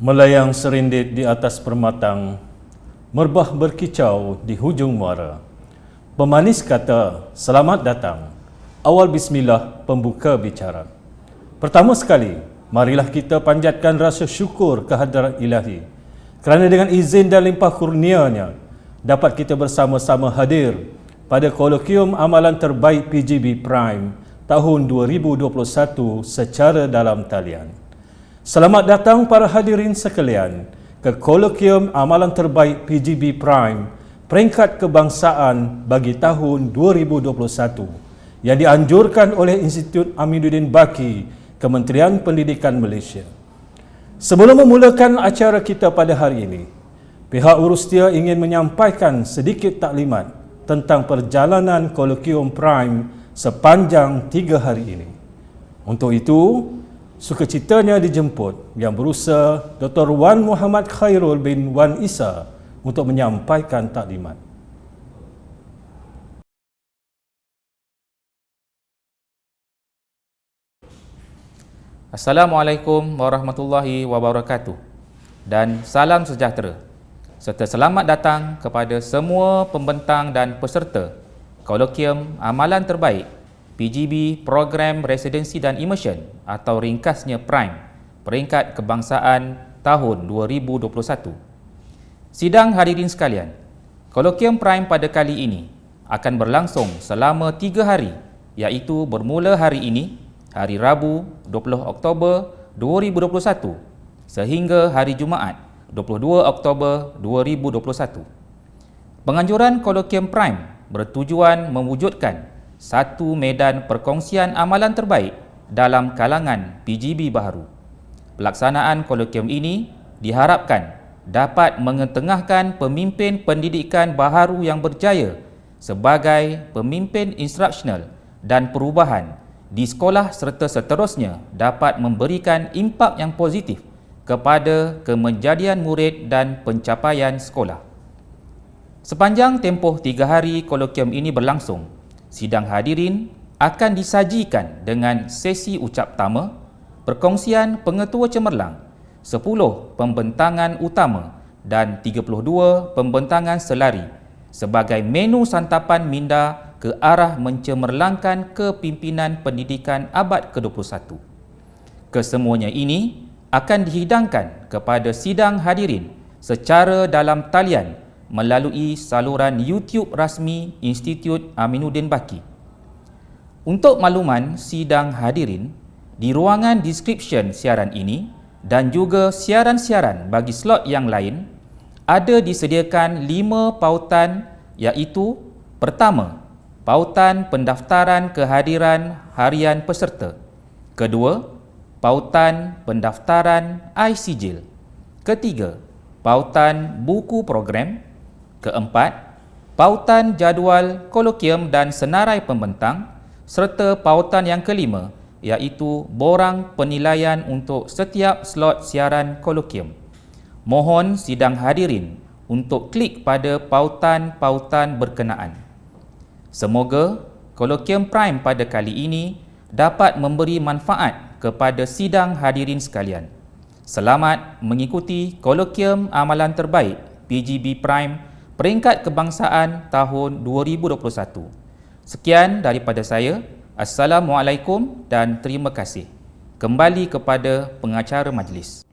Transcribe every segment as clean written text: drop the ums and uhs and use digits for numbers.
Melayang serindit di atas permatang, merbah berkicau di hujung muara. Pemanis kata, selamat datang. Awal bismillah, pembuka bicara. Pertama sekali, marilah kita panjatkan rasa syukur kehadrat ilahi kerana dengan izin dan limpah kurnianya dapat kita bersama-sama hadir pada kolokium amalan terbaik PGB Prime tahun 2021 secara dalam talian. Selamat datang para hadirin sekalian ke kolokium amalan terbaik PGB Prime peringkat kebangsaan bagi tahun 2021 yang dianjurkan oleh Institut Aminuddin Baki, Kementerian Pendidikan Malaysia. Sebelum memulakan acara kita pada hari ini, pihak Urustia ingin menyampaikan sedikit taklimat tentang perjalanan kolokium Prime sepanjang 3 hari ini. Untuk itu, sukacitanya dijemput Yang Berusaha Dr. Wan Muhammad Khairul bin Wan Isa untuk menyampaikan taklimat. Assalamualaikum warahmatullahi wabarakatuh dan salam sejahtera serta selamat datang kepada semua pembentang dan peserta kolokium amalan terbaik PGB Program Residensi dan Immersion atau ringkasnya Prime peringkat kebangsaan tahun 2021. Sidang hadirin sekalian, kolokium Prime pada kali ini akan berlangsung selama 3 hari, iaitu bermula hari ini, hari Rabu 20 Oktober 2021 sehingga hari Jumaat 22 Oktober 2021. Penganjuran kolokium Prime bertujuan mewujudkan satu medan perkongsian amalan terbaik dalam kalangan PGB baharu. Pelaksanaan kolokium ini diharapkan dapat mengetengahkan pemimpin pendidikan baharu yang berjaya sebagai pemimpin instruksional dan perubahan di sekolah serta seterusnya dapat memberikan impak yang positif kepada kemenjadian murid dan pencapaian sekolah. Sepanjang tempoh 3 hari kolokium ini berlangsung, sidang hadirin akan disajikan dengan sesi ucap tama, perkongsian pengetua cemerlang, 10 pembentangan utama dan 32 pembentangan selari sebagai menu santapan minda ke arah mencemerlangkan kepimpinan pendidikan abad ke-21. Kesemuanya ini akan dihidangkan kepada sidang hadirin secara dalam talian melalui saluran YouTube rasmi Institut Aminuddin Baki. Untuk makluman sidang hadirin, di ruangan description siaran ini dan juga siaran-siaran bagi slot yang lain, ada disediakan 5 pautan, iaitu pertama, pautan pendaftaran kehadiran harian peserta. Kedua, pautan pendaftaran iSijil. Ketiga, pautan buku program. Keempat, pautan jadual kolokium dan senarai pembentang serta pautan yang kelima iaitu borang penilaian untuk setiap slot siaran kolokium. Mohon sidang hadirin untuk klik pada pautan-pautan berkenaan. Semoga kolokium Prime pada kali ini dapat memberi manfaat kepada sidang hadirin sekalian. Selamat mengikuti kolokium amalan terbaik PGB Prime peringkat kebangsaan tahun 2021. Sekian daripada saya. Assalamualaikum dan terima kasih. Kembali kepada pengacara majlis.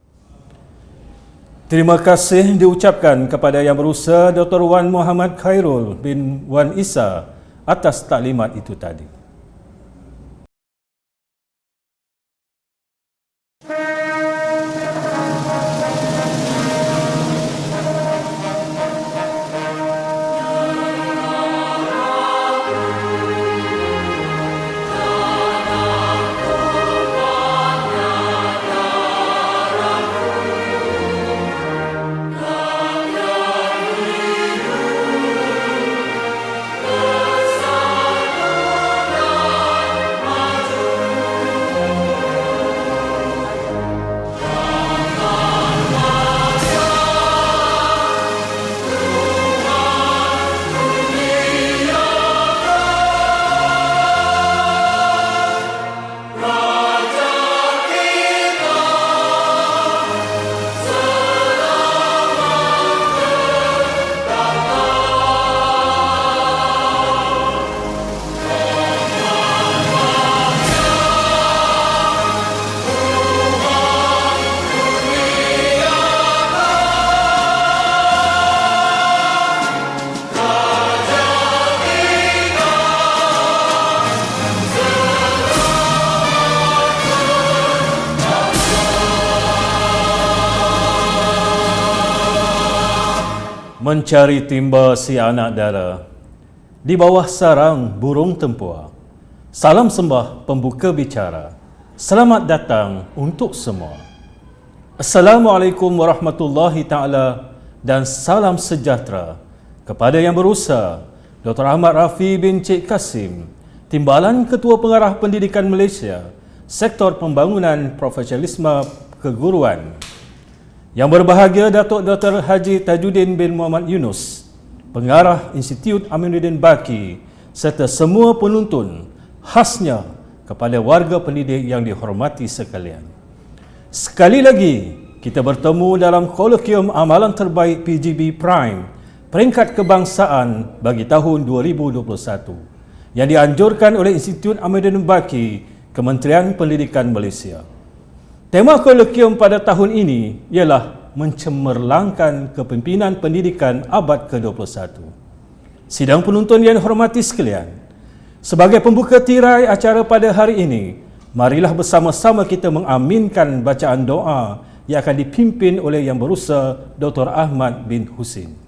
Terima kasih diucapkan kepada Yang Berusaha Dr. Wan Muhammad Khairul bin Wan Isa atas taklimat itu tadi. mencari timba si anak dara di bawah sarang burung tempua. Salam sembah pembuka bicara. Selamat datang untuk semua. Assalamualaikum warahmatullahi taala dan salam sejahtera kepada Yang Berusaha Dr. Ahmad Rafi bin Cik Kasim, Timbalan Ketua Pengarah Pendidikan Malaysia, Sektor Pembangunan Profesionalisme Keguruan. Yang berbahagia Datuk Dr. Haji Tajuddin bin Muhammad Yunus, Pengarah Institut Aminuddin Baki, serta semua penonton, khasnya kepada warga pendidik yang dihormati sekalian. Sekali lagi, kita bertemu dalam kolokium amalan terbaik PGB Prime, peringkat kebangsaan bagi tahun 2021, yang dianjurkan oleh Institut Aminuddin Baki, Kementerian Pendidikan Malaysia. Tema kolokium pada tahun ini ialah mencemerlangkan kepimpinan pendidikan abad ke-21. Sidang penonton yang dihormati sekalian, sebagai pembuka tirai acara pada hari ini, marilah bersama-sama kita mengaminkan bacaan doa yang akan dipimpin oleh Yang Berusaha Dr. Ahmad bin Husin.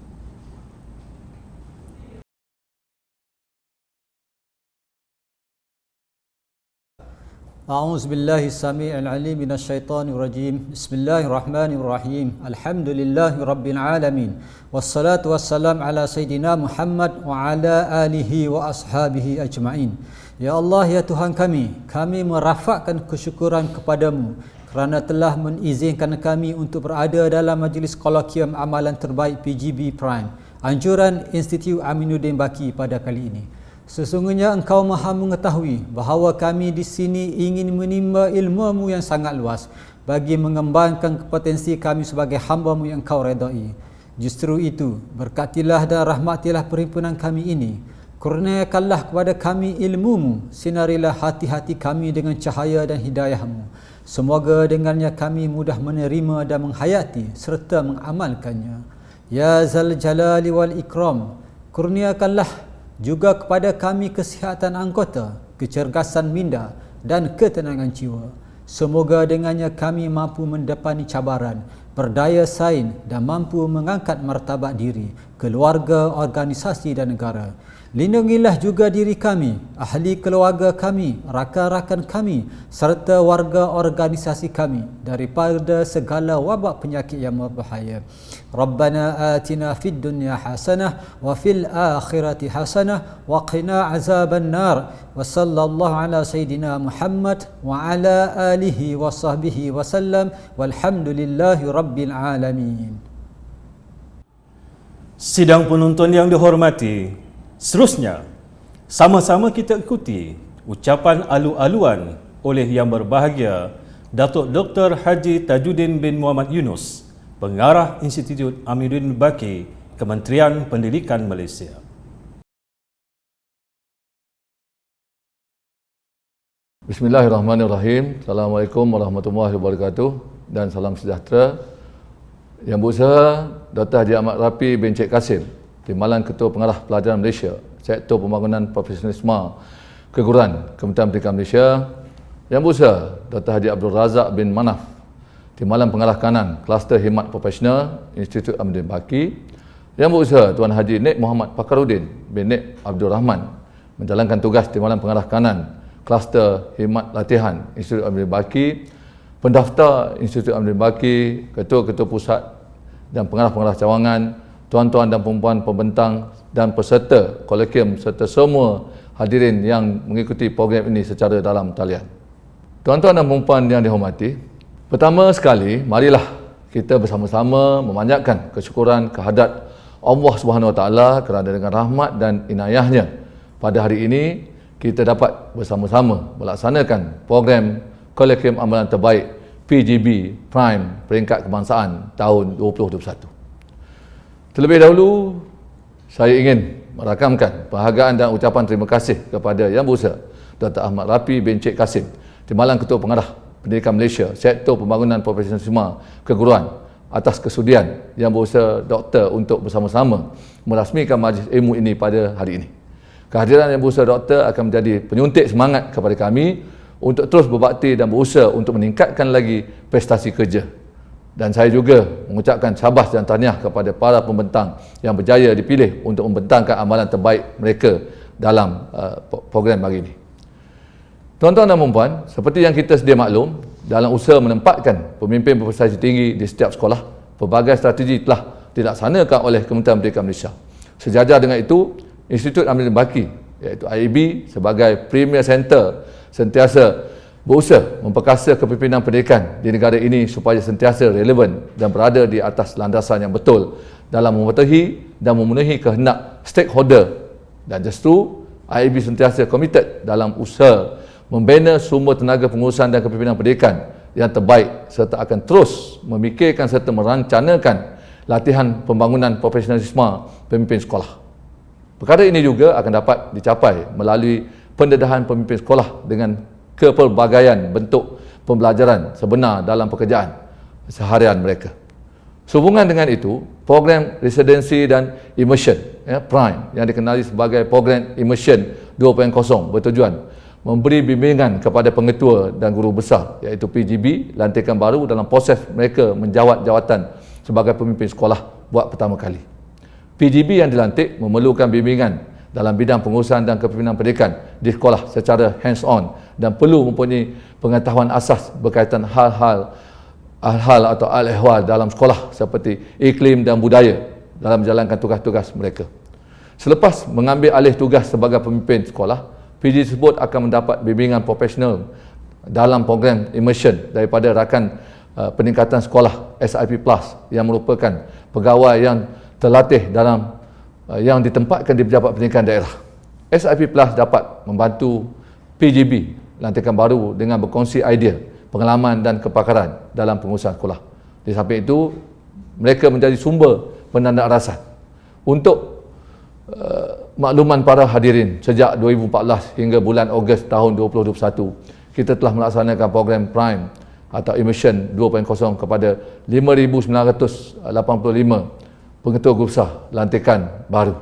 أعوذ بالله السميع العليم من الشيطان الرجيم بسم الله الرحمن الرحيم الحمد لله رب العالمين والصلاة والسلام على سيدنا محمد وعلى آله وأصحابه أجمعين. Ya Allah, ya Tuhan kami merafakkan kesyukuran kepadamu kerana telah mengizinkan kami untuk berada dalam majlis kolokium amalan terbaik PGB Prime, anjuran Institut Aminuddin Baki pada kali ini. Sesungguhnya engkau maha mengetahui bahawa kami di sini ingin menimba ilmu-Mu yang sangat luas bagi mengembangkan potensi kami sebagai hamba-Mu yang Engkau redai. Justru itu, berkatilah dan rahmatilah perhimpunan kami ini. Kurniakanlah kepada kami ilmu-Mu, sinarilah hati-hati kami dengan cahaya dan hidayah-Mu. Semoga dengannya kami mudah menerima dan menghayati serta mengamalkannya. Ya Zal Jalali wal Ikram, kurniakanlah juga kepada kami kesihatan anggota, kecergasan minda dan ketenangan jiwa. Semoga dengannya kami mampu mendepani cabaran, berdaya saing dan mampu mengangkat martabat diri, keluarga, organisasi dan negara. Lindungilah juga diri kami, ahli keluarga kami, rakan-rakan kami serta warga organisasi kami daripada segala wabak penyakit yang berbahaya. Rabbana atina fid dunya hasanah wa fil akhirati hasanah wa qina azaban nar. Wa sallallahu ala sayidina Muhammad wa ala alihi wa sahbihi wa sallam walhamdulillahi rabbil alamin. Sidang penonton yang dihormati, seterusnya, sama-sama kita ikuti ucapan alu-aluan oleh Yang Berbahagia Datuk Dr. Haji Tajuddin bin Muhammad Yunus, Pengarah Institut Aminuddin Baki, Kementerian Pendidikan Malaysia. Bismillahirrahmanirrahim. Assalamualaikum warahmatullahi wabarakatuh dan salam sejahtera. Yang Berusaha Dr. Haji Ahmad Rafi bin Cik Kasim, Timbalan Ketua Pengarah Pelajaran Malaysia, Sektor Pembangunan Profesionalisme Keguruan, Kementerian Pendidikan Malaysia. Yang Berusaha Dr. Haji Abdul Razak bin Manaf, Timbalan Pengarah Kanan, Kluster Khidmat Profesional, Institut Aminuddin Baki. Yang Berusaha Tuan Haji Nik Muhammad Fakhruddin bin Nik Abdul Rahman, menjalankan tugas Timbalan Pengarah Kanan, Kluster Khidmat Latihan, Institut Aminuddin Baki. Pendaftar Institut Aminuddin Baki, Ketua-Ketua Pusat dan Pengarah-Pengarah Cawangan, tuan-tuan dan puan-puan pembentang dan peserta kolokium serta semua hadirin yang mengikuti program ini secara dalam talian. Tuan-tuan dan puan-puan yang dihormati, pertama sekali marilah kita bersama-sama memanjatkan kesyukuran kehadrat Allah Subhanahu Wa Taala kerana dengan rahmat dan inayahnya pada hari ini kita dapat bersama-sama melaksanakan program kolokium amalan terbaik PGB Prime peringkat kebangsaan tahun 2021. Terlebih dahulu, saya ingin merakamkan penghargaan dan ucapan terima kasih kepada Yang Berusaha Dr. Ahmad Rafi bin Cik Kasim, Timbalan Ketua Pengarah Pendidikan Malaysia, Sektor Pembangunan Profesionalisme Keguruan, atas kesudian Yang Berusaha Doktor untuk bersama-sama merasmikan majlis ilmu ini pada hari ini. Kehadiran Yang Berusaha Doktor akan menjadi penyuntik semangat kepada kami untuk terus berbakti dan berusaha untuk meningkatkan lagi prestasi kerja Dan saya juga mengucapkan syabas dan tahniah kepada para pembentang yang berjaya dipilih untuk membentangkan amalan terbaik mereka dalam program hari ini. Tuan-tuan dan puan-puan, seperti yang kita sedia maklum, dalam usaha menempatkan pemimpin berprestasi tinggi di setiap sekolah, pelbagai strategi telah dilaksanakan oleh Kementerian Pendidikan Malaysia. Sejajar dengan itu, Institut Amir Baki iaitu IAB sebagai Premier Center sentiasa berusaha memperkasa kepimpinan pendidikan di negara ini supaya sentiasa relevan dan berada di atas landasan yang betul dalam mematuhi dan memenuhi kehendak stakeholder, dan justru IAB sentiasa komited dalam usaha membina sumber tenaga pengurusan dan kepimpinan pendidikan yang terbaik serta akan terus memikirkan serta merancangkan latihan pembangunan profesionalisme pemimpin sekolah. Perkara ini juga akan dapat dicapai melalui pendedahan pemimpin sekolah dengan kepelbagaian bentuk pembelajaran sebenar dalam pekerjaan seharian mereka. Sehubungan dengan itu, program residensi dan immersion PRIME yang dikenali sebagai program immersion 2.0 bertujuan memberi bimbingan kepada pengetua dan guru besar iaitu PGB lantikan baru dalam proses mereka menjawat jawatan sebagai pemimpin sekolah buat pertama kali. PGB yang dilantik memerlukan bimbingan dalam bidang pengurusan dan kepimpinan pendidikan di sekolah secara hands-on dan perlu mempunyai pengetahuan asas berkaitan hal-hal atau al-ehwal dalam sekolah seperti iklim dan budaya dalam menjalankan tugas-tugas mereka. Selepas mengambil alih tugas sebagai pemimpin sekolah, PG tersebut akan mendapat bimbingan profesional dalam program immersion daripada rakan peningkatan sekolah SIP Plus yang merupakan pegawai yang terlatih dalam yang ditempatkan di pejabat pendidikan daerah. SIP Plus dapat membantu PGB lantikan baru dengan berkongsi idea, pengalaman dan kepakaran dalam pengurusan sekolah. Di samping itu, mereka menjadi sumber penandarasan untuk makluman para hadirin. Sejak 2014 hingga bulan Ogos tahun 2021, kita telah melaksanakan program PRIME atau Immersion 2.0 kepada 5,985 pengetua guru besar lantikan baru.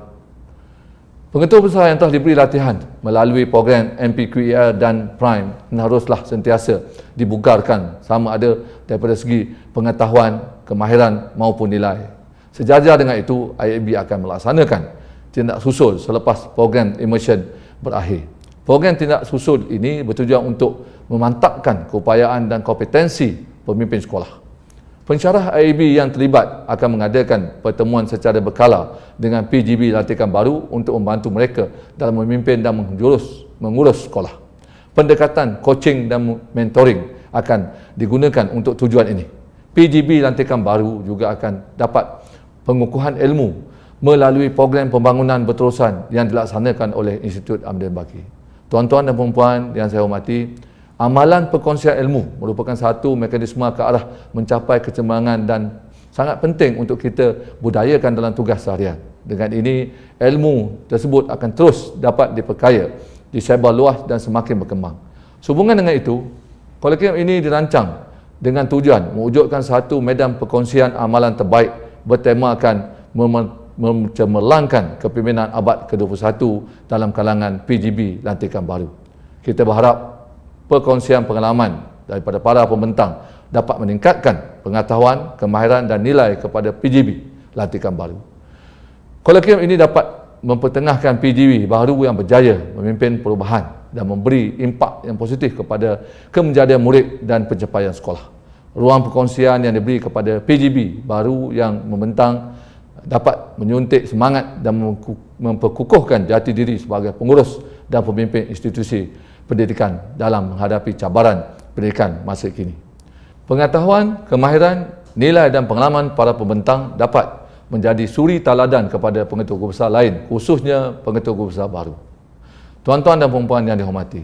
Pengetua besar yang telah diberi latihan melalui program MPQER dan PRIME haruslah sentiasa dibugarkan sama ada daripada segi pengetahuan, kemahiran maupun nilai. Sejajar dengan itu, IAB akan melaksanakan tindak susul selepas program immersion berakhir. Program tindak susul ini bertujuan untuk memantapkan keupayaan dan kompetensi pemimpin sekolah. Pensyarah IAB yang terlibat akan mengadakan pertemuan secara berkala dengan PGB lantikan baru untuk membantu mereka dalam memimpin dan mengurus sekolah. Pendekatan coaching dan mentoring akan digunakan untuk tujuan ini. PGB lantikan baru juga akan dapat pengukuhan ilmu melalui program pembangunan berterusan yang dilaksanakan oleh Institut Amir Baki. Tuan-tuan dan puan-puan yang saya hormati, amalan perkongsian ilmu merupakan satu mekanisme ke arah mencapai kecemerlangan dan sangat penting untuk kita budayakan dalam tugas seharian. Dengan ini, ilmu tersebut akan terus dapat diperkaya, disebar luas dan semakin berkembang. Sehubungan dengan itu, kolokvium ini dirancang dengan tujuan mewujudkan satu medan perkongsian amalan terbaik bertemakan mencemerlangkan kepimpinan abad ke-21 dalam kalangan PGB lantikan baru. Kita berharap perkongsian pengalaman daripada para pembentang dapat meningkatkan pengetahuan, kemahiran dan nilai kepada PGB lantikan baru. Kolokvium ini dapat mempertengahkan PGB baru yang berjaya memimpin perubahan dan memberi impak yang positif kepada kemenjadian murid dan pencapaian sekolah. Ruang perkongsian yang diberi kepada PGB baru yang membentang dapat menyuntik semangat dan memperkukuhkan jati diri sebagai pengurus dan pemimpin institusi pendidikan dalam menghadapi cabaran pendidikan masa kini. Pengetahuan, kemahiran, nilai dan pengalaman para pembentang dapat menjadi suri teladan kepada pengetua guru besar lain, khususnya pengetua guru besar baru. Tuan-tuan dan puan-puan yang dihormati,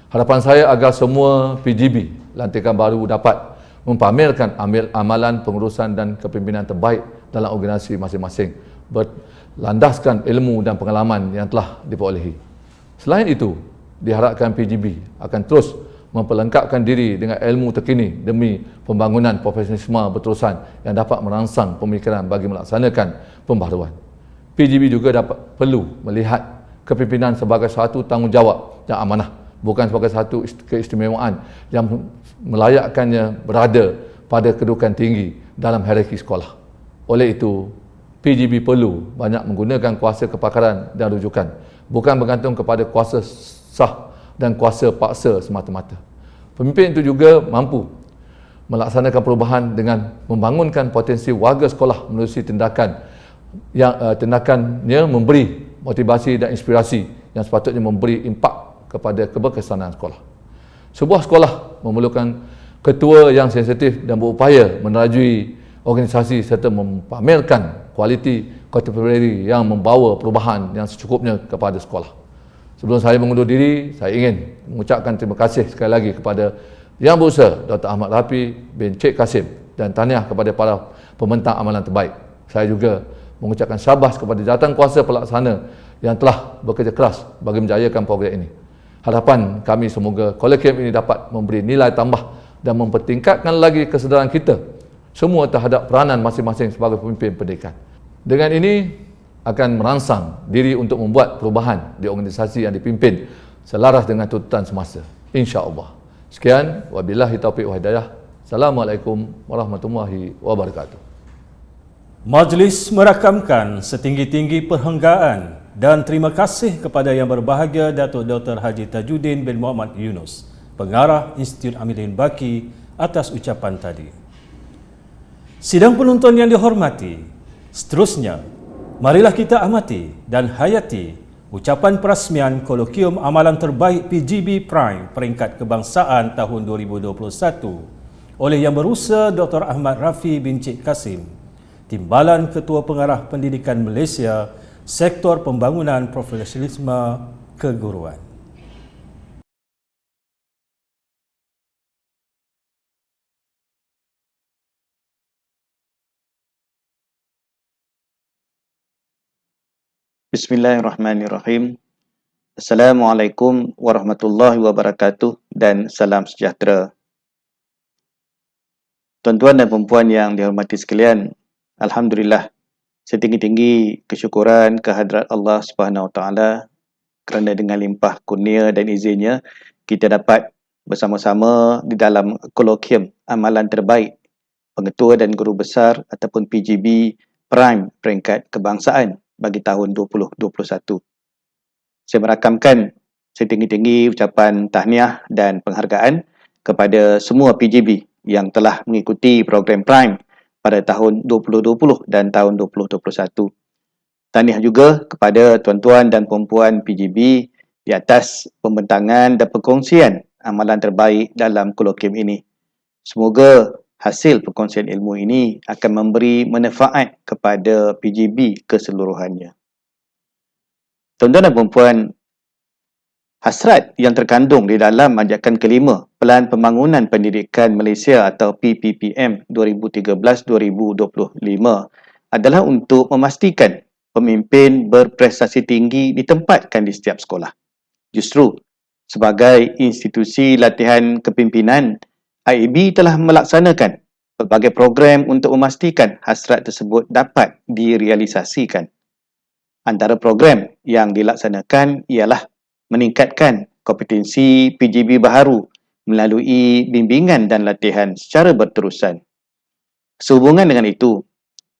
harapan saya agar semua PGB lantikan baru dapat mempamerkan amalan pengurusan dan kepimpinan terbaik dalam organisasi masing-masing, berlandaskan ilmu dan pengalaman yang telah diperolehi. Selain itu, diharapkan PGB akan terus memperlengkapkan diri dengan ilmu terkini demi pembangunan profesionalisme berterusan yang dapat merangsang pemikiran bagi melaksanakan pembaharuan. PGB juga perlu melihat kepimpinan sebagai satu tanggungjawab dan amanah, bukan sebagai satu keistimewaan yang melayakkannya berada pada kedudukan tinggi dalam hierarki sekolah. Oleh itu, PGB perlu banyak menggunakan kuasa kepakaran dan rujukan, bukan bergantung kepada kuasa sah dan kuasa paksa semata-mata. Pemimpin itu juga mampu melaksanakan perubahan dengan membangunkan potensi warga sekolah melalui tindakannya memberi motivasi dan inspirasi yang sepatutnya memberi impak kepada keberkesanan sekolah. Sebuah sekolah memerlukan ketua yang sensitif dan berupaya menerajui organisasi serta mempamerkan kualiti kontemporari yang membawa perubahan yang secukupnya kepada sekolah. Sebelum saya mengundur diri, saya ingin mengucapkan terima kasih sekali lagi kepada Yang Berusaha Dr. Ahmad Rafi bin Cik Kasim dan tahniah kepada para pembentang amalan terbaik. Saya juga mengucapkan syabas kepada jawatankuasa pelaksana yang telah bekerja keras bagi menjayakan program ini. Harapan kami semoga Kolokvium ini dapat memberi nilai tambah dan mempertingkatkan lagi kesedaran kita semua terhadap peranan masing-masing sebagai pemimpin pendidikan. Dengan ini akan merangsang diri untuk membuat perubahan di organisasi yang dipimpin selaras dengan tuntutan semasa, insya-Allah. Sekian, wabillahi taufiq wal hidayah. Assalamualaikum warahmatullahi wabarakatuh. Majlis merakamkan setinggi-tinggi perhanggaan dan terima kasih kepada Yang Berbahagia Datuk Dr. Haji Tajuddin bin Muhammad Yunus, Pengarah Institut Amiruddin Baqi atas ucapan tadi. Sidang penonton yang dihormati, seterusnya, marilah kita amati dan hayati ucapan perasmian Kolokvium Amalan Terbaik PGB Prime Peringkat Kebangsaan tahun 2021 oleh Yang Berusaha Dr. Ahmad Rafi bin Cik Kasim, Timbalan Ketua Pengarah Pendidikan Malaysia, Sektor Pembangunan Profesionalisme Keguruan. Bismillahirrahmanirrahim. Assalamualaikum warahmatullahi wabarakatuh dan salam sejahtera. Tuan-tuan dan puan-puan yang dihormati sekalian, alhamdulillah, setinggi-tinggi kesyukuran kehadrat Allah Subhanahu Wa Taala kerana dengan limpah kurnia dan izinnya kita dapat bersama-sama di dalam Kolokvium Amalan Terbaik Pengetua dan Guru Besar ataupun PGB Prime Peringkat Kebangsaan bagi tahun 2021. Saya merakamkan setinggi-tinggi ucapan tahniah dan penghargaan kepada semua PGB yang telah mengikuti program Prime pada tahun 2020 dan tahun 2021. Tahniah juga kepada tuan-tuan dan puan-puan PGB di atas pembentangan dan perkongsian amalan terbaik dalam kolokvium ini. Semoga hasil perkongsian ilmu ini akan memberi manfaat kepada PGB keseluruhannya. Tuan-tuan dan puan-puan, hasrat yang terkandung di dalam ajakan kelima Pelan Pembangunan Pendidikan Malaysia atau PPPM 2013-2025 adalah untuk memastikan pemimpin berprestasi tinggi ditempatkan di setiap sekolah. Justru, sebagai institusi latihan kepimpinan, IAB telah melaksanakan pelbagai program untuk memastikan hasrat tersebut dapat direalisasikan. Antara program yang dilaksanakan ialah meningkatkan kompetensi PGB baharu melalui bimbingan dan latihan secara berterusan. Sehubungan dengan itu,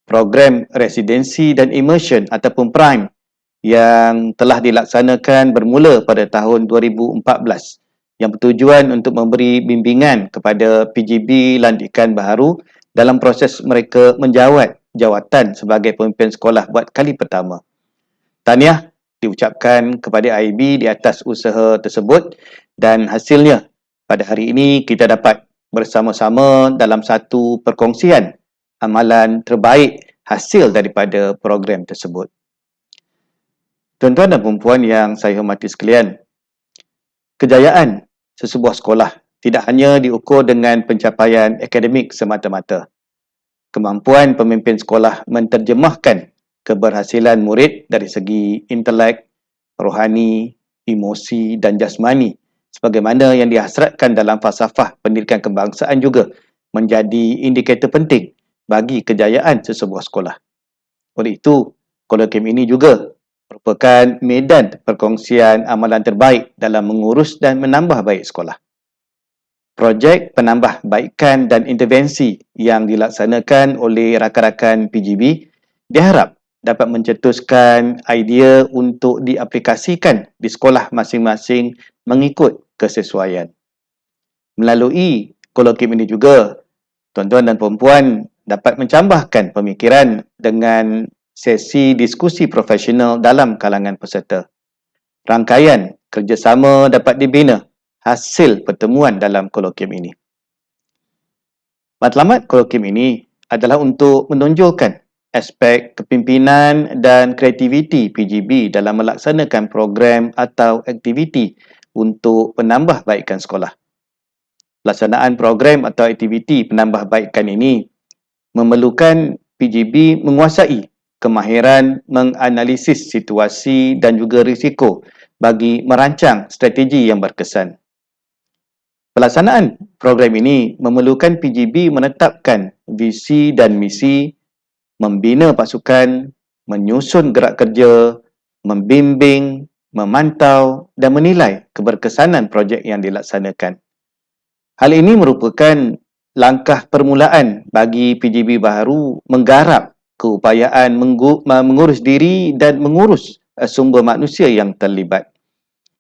program residensi dan immersion ataupun Prime yang telah dilaksanakan bermula pada tahun 2014 yang bertujuan untuk memberi bimbingan kepada PGB lantikan baharu dalam proses mereka menjawat jawatan sebagai pemimpin sekolah buat kali pertama. Tahniah diucapkan kepada IAB di atas usaha tersebut dan hasilnya pada hari ini kita dapat bersama-sama dalam satu perkongsian amalan terbaik hasil daripada program tersebut. Tuan-tuan dan puan-puan yang saya hormati sekalian, kejayaan sesebuah sekolah tidak hanya diukur dengan pencapaian akademik semata-mata. Kemampuan pemimpin sekolah menterjemahkan keberhasilan murid dari segi intelek, rohani, emosi dan jasmani sebagaimana yang dihasratkan dalam falsafah pendidikan kebangsaan juga menjadi indikator penting bagi kejayaan sesebuah sekolah. Oleh itu, kolokvium ini juga merupakan medan perkongsian amalan terbaik dalam mengurus dan menambah baik sekolah. Projek penambahbaikan dan intervensi yang dilaksanakan oleh rakan-rakan PGB diharap dapat mencetuskan idea untuk diaplikasikan di sekolah masing-masing mengikut kesesuaian. Melalui kolokium ini juga, tuan-tuan dan puan-puan dapat mencambahkan pemikiran dengan sesi diskusi profesional dalam kalangan peserta. Rangkaian kerjasama dapat dibina hasil pertemuan dalam kolokium ini. Matlamat kolokium ini adalah untuk menonjolkan aspek kepimpinan dan kreativiti PGB dalam melaksanakan program atau aktiviti untuk penambahbaikan sekolah. Pelaksanaan program atau aktiviti penambahbaikan ini memerlukan PGB menguasai kemahiran menganalisis situasi dan juga risiko bagi merancang strategi yang berkesan. Pelaksanaan program ini memerlukan PGB menetapkan visi dan misi, membina pasukan, menyusun gerak kerja, membimbing, memantau dan menilai keberkesanan projek yang dilaksanakan. Hal ini merupakan langkah permulaan bagi PGB baharu menggarap keupayaan mengurus diri dan mengurus sumber manusia yang terlibat.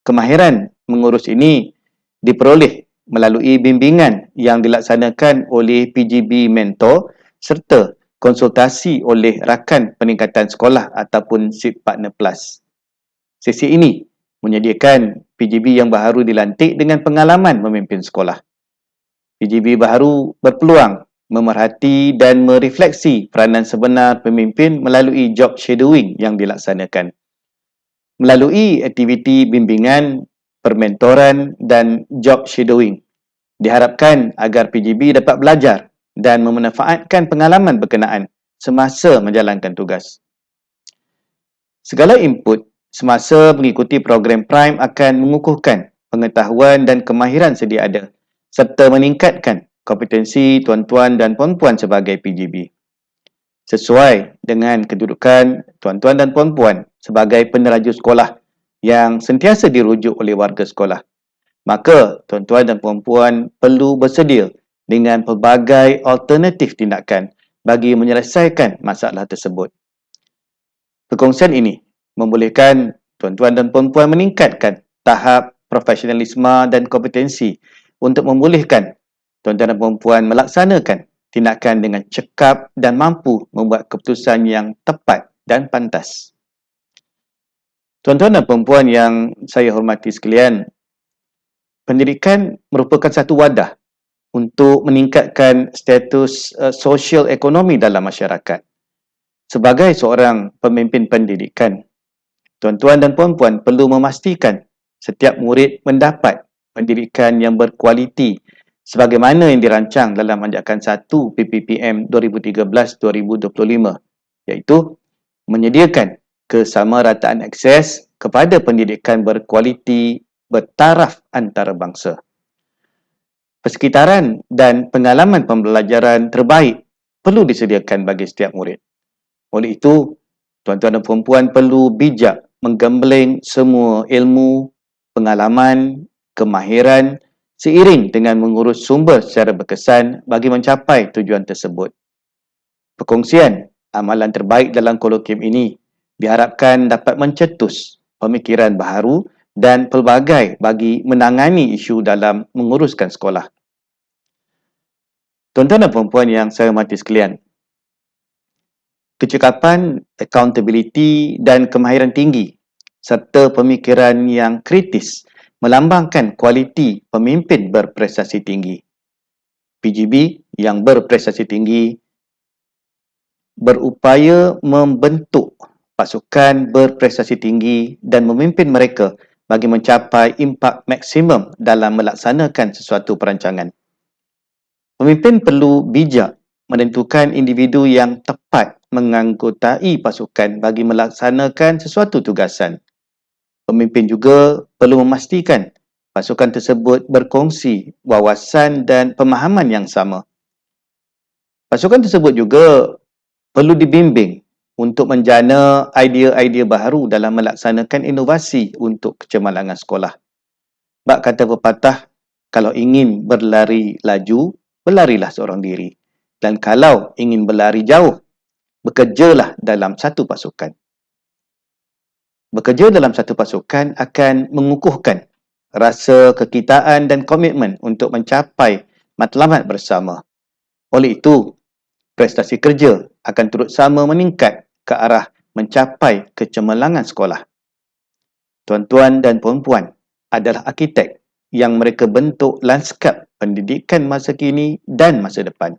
Kemahiran mengurus ini diperoleh melalui bimbingan yang dilaksanakan oleh PGB mentor serta konsultasi oleh rakan peningkatan sekolah ataupun SIP Partner Plus. Sesi ini menyediakan PGB yang baharu dilantik dengan pengalaman memimpin sekolah. PGB baharu berpeluang memerhati dan merefleksi peranan sebenar pemimpin melalui job shadowing yang dilaksanakan. Melalui aktiviti bimbingan, permentoran dan job shadowing, diharapkan agar PGB dapat belajar dan memanfaatkan pengalaman berkenaan semasa menjalankan tugas. Segala input semasa mengikuti program Prime akan mengukuhkan pengetahuan dan kemahiran sedia ada serta meningkatkan kompetensi tuan-tuan dan puan-puan sebagai PGB. Sesuai dengan kedudukan tuan-tuan dan puan-puan sebagai peneraju sekolah yang sentiasa dirujuk oleh warga sekolah, maka tuan-tuan dan puan-puan perlu bersedia dengan pelbagai alternatif tindakan bagi menyelesaikan masalah tersebut. Perkongsian ini membolehkan tuan-tuan dan puan-puan meningkatkan tahap profesionalisme dan kompetensi untuk membolehkan tuan-tuan dan puan-puan melaksanakan tindakan dengan cekap dan mampu membuat keputusan yang tepat dan pantas. Tuan-tuan dan puan-puan yang saya hormati sekalian, pendidikan merupakan satu wadah untuk meningkatkan status sosial ekonomi dalam masyarakat. Sebagai seorang pemimpin pendidikan, tuan-tuan dan puan-puan perlu memastikan setiap murid mendapat pendidikan yang berkualiti sebagaimana yang dirancang dalam Anjakan 1 PPPM 2013-2025, iaitu menyediakan kesamarataan akses kepada pendidikan berkualiti bertaraf antarabangsa. Persekitaran dan pengalaman pembelajaran terbaik perlu disediakan bagi setiap murid. Oleh itu, tuan-tuan dan puan-puan perlu bijak menggembling semua ilmu, pengalaman, kemahiran seiring dengan mengurus sumber secara berkesan bagi mencapai tujuan tersebut. Perkongsian amalan terbaik dalam kolokium ini diharapkan dapat mencetus pemikiran baharu dan pelbagai bagi menangani isu dalam menguruskan sekolah. Tuan-tuan dan puan-puan yang saya hormati sekalian, kecekapan, accountability dan kemahiran tinggi serta pemikiran yang kritis melambangkan kualiti pemimpin berprestasi tinggi. PGB yang berprestasi tinggi berupaya membentuk pasukan berprestasi tinggi dan memimpin mereka bagi mencapai impak maksimum dalam melaksanakan sesuatu perancangan. Pemimpin perlu bijak menentukan individu yang tepat menganggotai pasukan bagi melaksanakan sesuatu tugasan. Pemimpin juga perlu memastikan pasukan tersebut berkongsi wawasan dan pemahaman yang sama. Pasukan tersebut juga perlu dibimbing untuk menjana idea-idea baharu dalam melaksanakan inovasi untuk kecemerlangan sekolah. Bak kata pepatah, Kalau ingin berlari laju, berlarilah seorang diri. Dan kalau ingin berlari jauh, bekerjalah dalam satu pasukan. Bekerja dalam satu pasukan akan mengukuhkan rasa kekitaan dan komitmen untuk mencapai matlamat bersama. Oleh itu, prestasi kerja akan turut sama meningkat ke arah mencapai kecemerlangan sekolah. Tuan-tuan dan puan-puan adalah arkitek yang mereka bentuk lanskap pendidikan masa kini dan masa depan.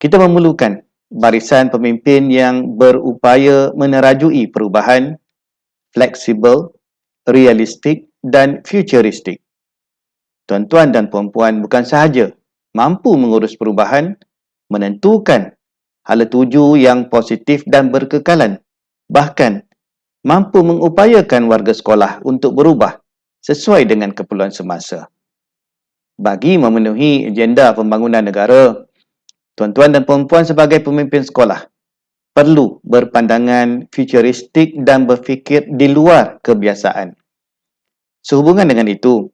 Kita memerlukan barisan pemimpin yang berupaya menerajui perubahan, fleksibel, realistik dan futuristik. Tuan-tuan dan puan-puan bukan sahaja mampu mengurus perubahan, menentukan hala tuju yang positif dan berkekalan, bahkan mampu mengupayakan warga sekolah untuk berubah sesuai dengan keperluan semasa. Bagi memenuhi agenda pembangunan negara, tuan-tuan dan puan-puan sebagai pemimpin sekolah perlu berpandangan futuristik dan berfikir di luar kebiasaan. Sehubungan dengan itu,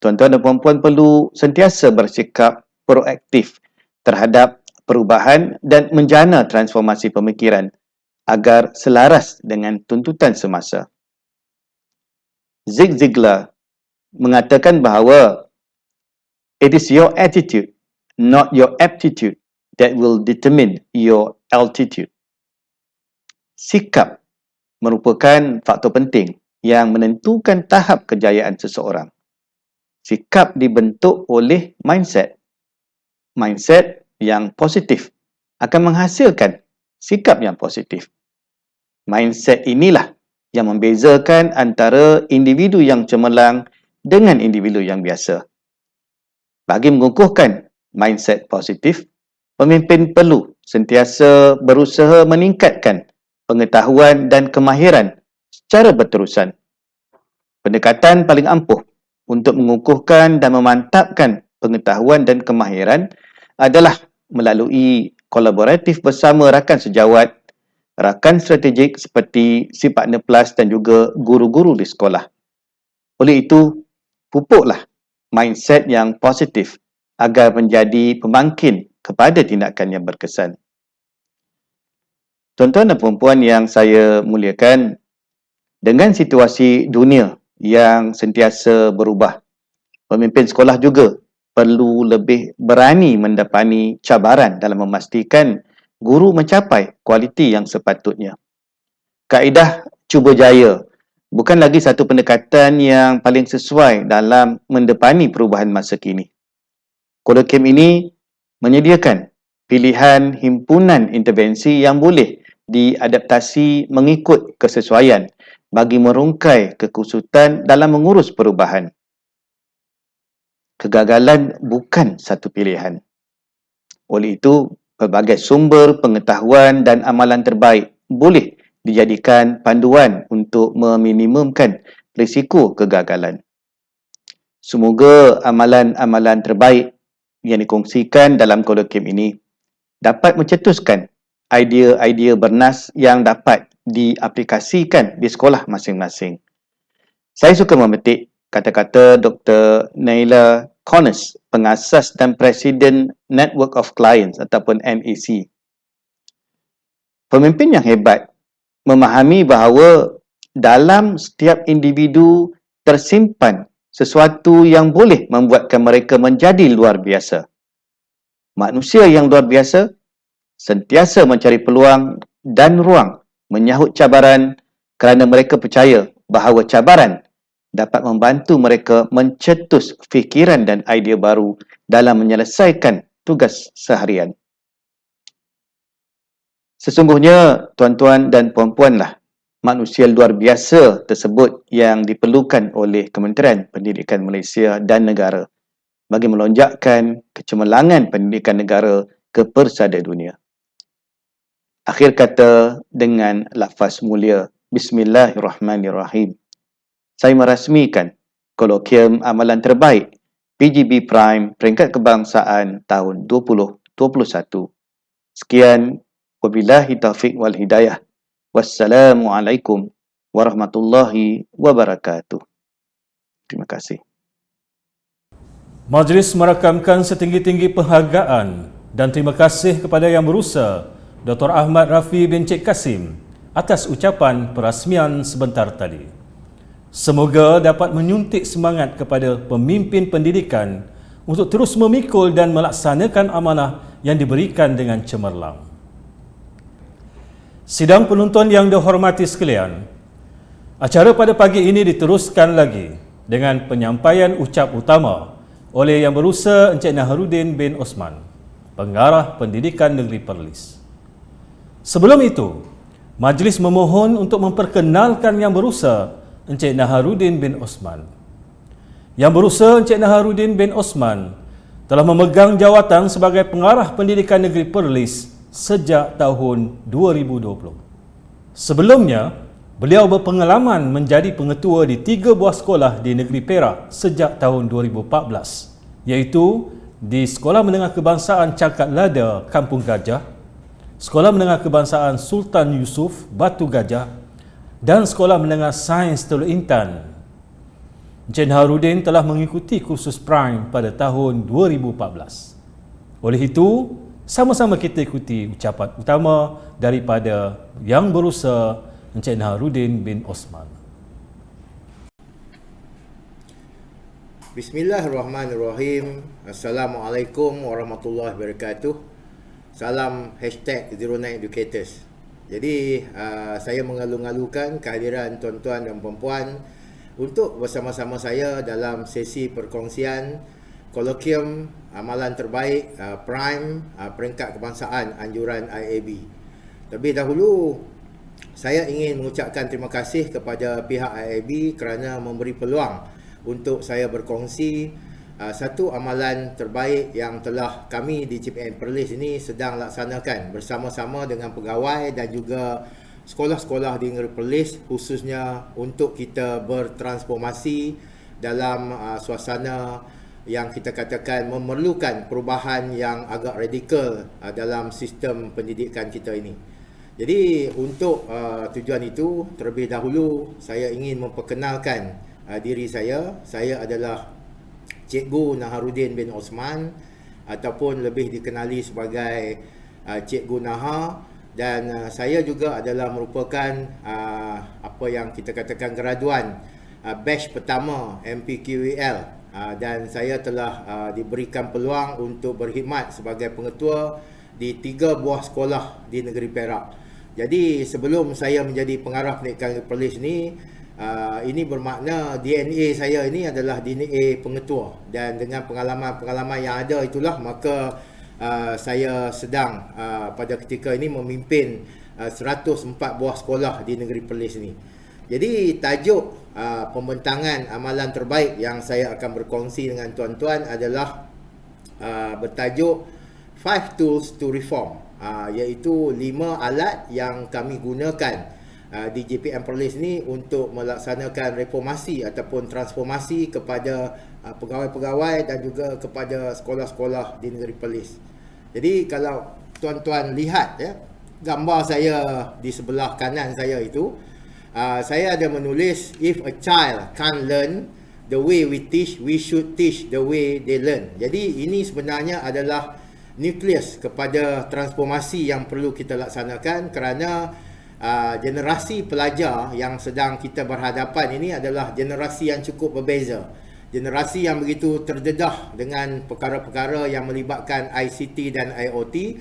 tuan-tuan dan puan-puan perlu sentiasa bersikap proaktif terhadap perubahan dan menjana transformasi pemikiran agar selaras dengan tuntutan semasa. Zig Ziglar mengatakan bahawa it is your attitude, not your aptitude, that will determine your altitude. Sikap merupakan faktor penting yang menentukan tahap kejayaan seseorang. Sikap dibentuk oleh mindset. Mindset yang positif akan menghasilkan sikap yang positif. Mindset inilah yang membezakan antara individu yang cemerlang dengan individu yang biasa. Bagi mengukuhkan mindset positif, pemimpin perlu sentiasa berusaha meningkatkan pengetahuan dan kemahiran secara berterusan. Pendekatan paling ampuh untuk mengukuhkan dan memantapkan pengetahuan dan kemahiran adalah melalui kolaboratif bersama rakan sejawat, rakan strategik seperti si partner plus dan juga guru-guru di sekolah. Oleh itu, pupuklah mindset yang positif agar menjadi pembangkit kepada tindakan yang berkesan. Tuan-tuan dan puan-puan yang saya muliakan, dengan situasi dunia yang sentiasa berubah, pemimpin sekolah juga perlu lebih berani mendepani cabaran dalam memastikan guru mencapai kualiti yang sepatutnya. Kaedah cuba jaya bukan lagi satu pendekatan yang paling sesuai dalam mendepani perubahan masa kini. Kolokium ini menyediakan pilihan himpunan intervensi yang boleh diadaptasi mengikut kesesuaian bagi merungkai kekusutan dalam mengurus perubahan. Kegagalan bukan satu pilihan. Oleh itu, pelbagai sumber pengetahuan dan amalan terbaik boleh dijadikan panduan untuk meminimumkan risiko kegagalan. Semoga amalan-amalan terbaik yang dikongsikan dalam kolokium ini dapat mencetuskan idea-idea bernas yang dapat diaplikasikan di sekolah masing-masing. Saya suka memetik kata-kata Dr. Naila Connors, pengasas dan Presiden Network of Clients ataupun NEC. Pemimpin yang hebat memahami bahawa dalam setiap individu tersimpan sesuatu yang boleh membuatkan mereka menjadi luar biasa. Manusia yang luar biasa sentiasa mencari peluang dan ruang menyahut cabaran kerana mereka percaya bahawa cabaran dapat membantu mereka mencetus fikiran dan idea baru dalam menyelesaikan tugas seharian. Sesungguhnya tuan-tuan dan puan-puanlah manusia luar biasa tersebut yang diperlukan oleh Kementerian Pendidikan Malaysia dan negara bagi melonjakkan kecemerlangan pendidikan negara ke persada dunia. Akhir kata dengan lafaz mulia, Bismillahirrahmanirrahim. Saya merasmikan kolokium amalan terbaik PGB Prime peringkat kebangsaan tahun 2021. Sekian, wabillahi taufiq wal hidayah. Wassalamualaikum warahmatullahi wabarakatuh. Terima kasih. Majlis merakamkan setinggi-tinggi penghargaan dan terima kasih kepada Yang Berusaha Dr. Ahmad Rafi bin Cik Kasim atas ucapan perasmian sebentar tadi. Semoga dapat menyuntik semangat kepada pemimpin pendidikan untuk terus memikul dan melaksanakan amanah yang diberikan dengan cemerlang. Sidang penonton yang dihormati sekalian, acara pada pagi ini diteruskan lagi dengan penyampaian ucap utama oleh Yang Berusaha Encik Naharuddin bin Osman, Pengarah Pendidikan Negeri Perlis. Sebelum itu, majlis memohon untuk memperkenalkan Yang Berusaha Encik Naharuddin bin Osman. Yang Berusaha Encik Naharuddin bin Osman telah memegang jawatan sebagai Pengarah Pendidikan Negeri Perlis sejak tahun 2020. Sebelumnya, beliau berpengalaman menjadi pengetua di 3 buah sekolah di negeri Perak sejak tahun 2014, iaitu di Sekolah Menengah Kebangsaan Cangkat Lada, Kampung Gajah, Sekolah Menengah Kebangsaan Sultan Yusuf, Batu Gajah dan Sekolah Menengah Sains Teluk Intan. Encik Naharuddin telah mengikuti kursus Prime pada tahun 2014. Oleh itu, sama-sama kita ikuti ucapan utama daripada Yang Berusaha Encik Naharuddin bin Osman. Bismillahirrahmanirrahim. Assalamualaikum warahmatullahi wabarakatuh. Salam #09educators. Jadi saya mengalu-alukan kehadiran tuan-tuan dan puan-puan untuk bersama-sama saya dalam sesi perkongsian kolokium amalan terbaik Prime peringkat kebangsaan anjuran IAB. Terlebih dahulu, saya ingin mengucapkan terima kasih kepada pihak IAB kerana memberi peluang untuk saya berkongsi satu amalan terbaik yang telah kami di GPN Perlis ini sedang laksanakan bersama-sama dengan pegawai dan juga sekolah-sekolah di negeri Perlis, khususnya untuk kita bertransformasi dalam suasana yang kita katakan memerlukan perubahan yang agak radikal dalam sistem pendidikan kita ini. Jadi untuk tujuan itu, terlebih dahulu saya ingin memperkenalkan diri saya. Saya adalah Cikgu Naharuddin bin Osman ataupun lebih dikenali sebagai Cikgu Naha, dan saya juga adalah merupakan apa yang kita katakan graduan batch pertama MPQEL, dan saya telah diberikan peluang untuk berkhidmat sebagai pengetua di 3 buah sekolah di negeri Perak. Jadi sebelum saya menjadi pengarah pendidikan Perlis ini bermakna DNA saya ini adalah DNA pengetua, dan dengan pengalaman-pengalaman yang ada itulah maka saya sedang pada ketika ini memimpin 104 buah sekolah di negeri Perlis ini. Jadi tajuk pembentangan amalan terbaik yang saya akan berkongsi dengan tuan-tuan adalah bertajuk 5 Tools to Reform, iaitu 5 alat yang kami gunakan di JPM Perlis ni untuk melaksanakan reformasi ataupun transformasi kepada pegawai-pegawai dan juga kepada sekolah-sekolah di negeri Perlis. Jadi kalau tuan-tuan lihat gambar saya di sebelah kanan saya itu, saya ada menulis, if a child can't learn the way we teach, we should teach the way they learn. Jadi ini sebenarnya adalah nukleus kepada transformasi yang perlu kita laksanakan, kerana generasi pelajar yang sedang kita berhadapan ini adalah generasi yang cukup berbeza. Generasi yang begitu terdedah dengan perkara-perkara yang melibatkan ICT dan IoT,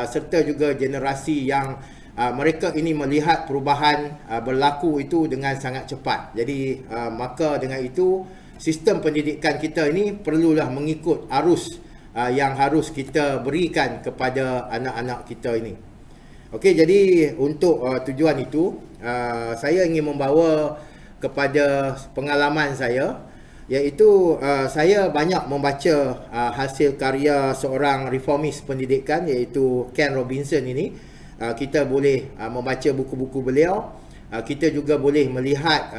serta juga generasi yang mereka ini melihat perubahan berlaku itu dengan sangat cepat. Jadi maka dengan itu sistem pendidikan kita ini perlulah mengikut arus yang harus kita berikan kepada anak-anak kita ini. Okey, jadi untuk tujuan itu saya ingin membawa kepada pengalaman saya, iaitu saya banyak membaca hasil karya seorang reformis pendidikan iaitu Ken Robinson ini. Kita boleh membaca buku-buku beliau, kita juga boleh melihat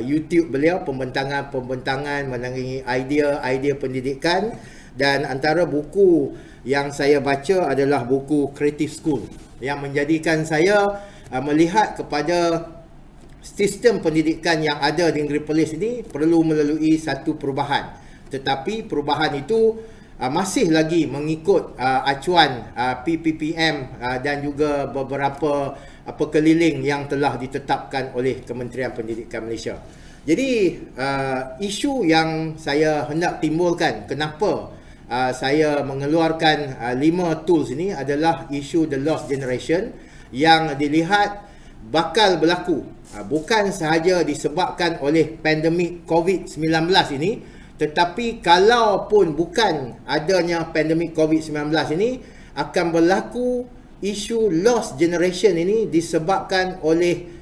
YouTube beliau, pembentangan mengenai idea pendidikan, dan antara buku yang saya baca adalah buku Creative School yang menjadikan saya melihat kepada sistem pendidikan yang ada di negeri Perlis ini perlu melalui satu perubahan. tetapi perubahan itu masih lagi mengikut acuan PPPM dan juga beberapa pekeliling yang telah ditetapkan oleh Kementerian Pendidikan Malaysia. Jadi isu yang saya hendak timbulkan, kenapa saya mengeluarkan 5 tools ini adalah isu the lost generation yang dilihat bakal berlaku bukan sahaja disebabkan oleh pandemik COVID-19 ini, tetapi kalaupun bukan adanya pandemik COVID-19 ini, akan berlaku isu lost generation ini disebabkan oleh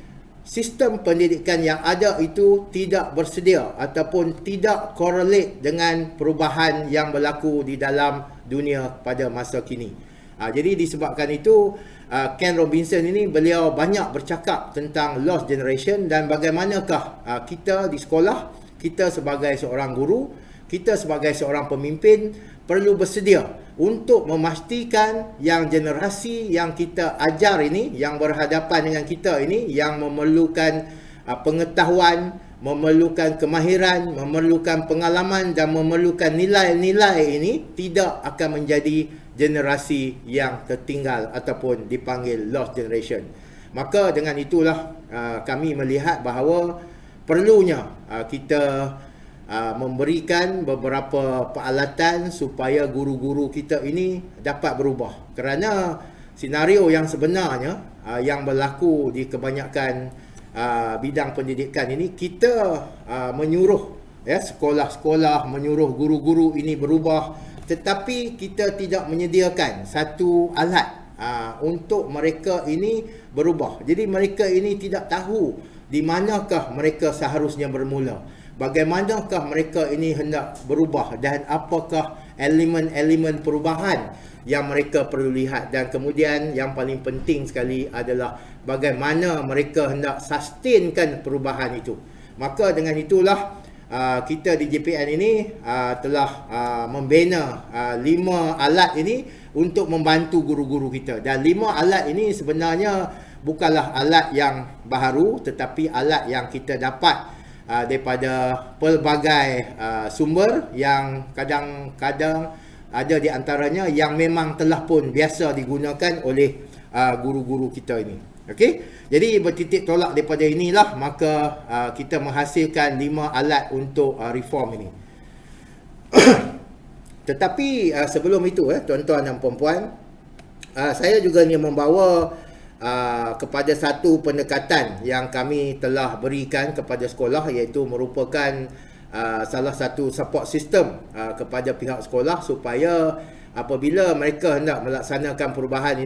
sistem pendidikan yang ada itu tidak bersedia ataupun tidak correlate dengan perubahan yang berlaku di dalam dunia pada masa kini. Jadi disebabkan itu Ken Robinson ini beliau banyak bercakap tentang lost generation dan bagaimanakah kita di sekolah, kita sebagai seorang guru, kita sebagai seorang pemimpin perlu bersedia untuk memastikan yang generasi yang kita ajar ini, yang berhadapan dengan kita ini, yang memerlukan pengetahuan, memerlukan kemahiran, memerlukan pengalaman dan memerlukan nilai-nilai ini tidak akan menjadi generasi yang tertinggal ataupun dipanggil lost generation. Maka dengan itulah kami melihat bahawa perlunya kita memberikan beberapa peralatan supaya guru-guru kita ini dapat berubah. Kerana senario yang sebenarnya yang berlaku di kebanyakan bidang pendidikan ini, kita menyuruh sekolah-sekolah menyuruh guru-guru ini berubah, tetapi kita tidak menyediakan satu alat untuk mereka ini berubah. Jadi mereka ini tidak tahu di manakah mereka seharusnya bermula, bagaimanakah mereka ini hendak berubah dan apakah elemen-elemen perubahan yang mereka perlu lihat. Dan kemudian yang paling penting sekali adalah bagaimana mereka hendak sustainkan perubahan itu. Maka dengan itulah kita di JPN ini telah membina 5 alat ini untuk membantu guru-guru kita. Dan 5 alat ini sebenarnya bukanlah alat yang baharu, tetapi alat yang kita dapat daripada pelbagai sumber yang kadang-kadang ada di antaranya yang memang telah pun biasa digunakan oleh guru-guru kita ini. Okey, jadi bertitik tolak daripada inilah maka kita menghasilkan 5 alat untuk reform ini. Tetapi sebelum itu tuan-tuan dan puan-puan, saya juga ingin membawa kepada satu pendekatan yang kami telah berikan kepada sekolah, iaitu merupakan salah satu support system kepada pihak sekolah supaya apabila mereka hendak melaksanakan perubahan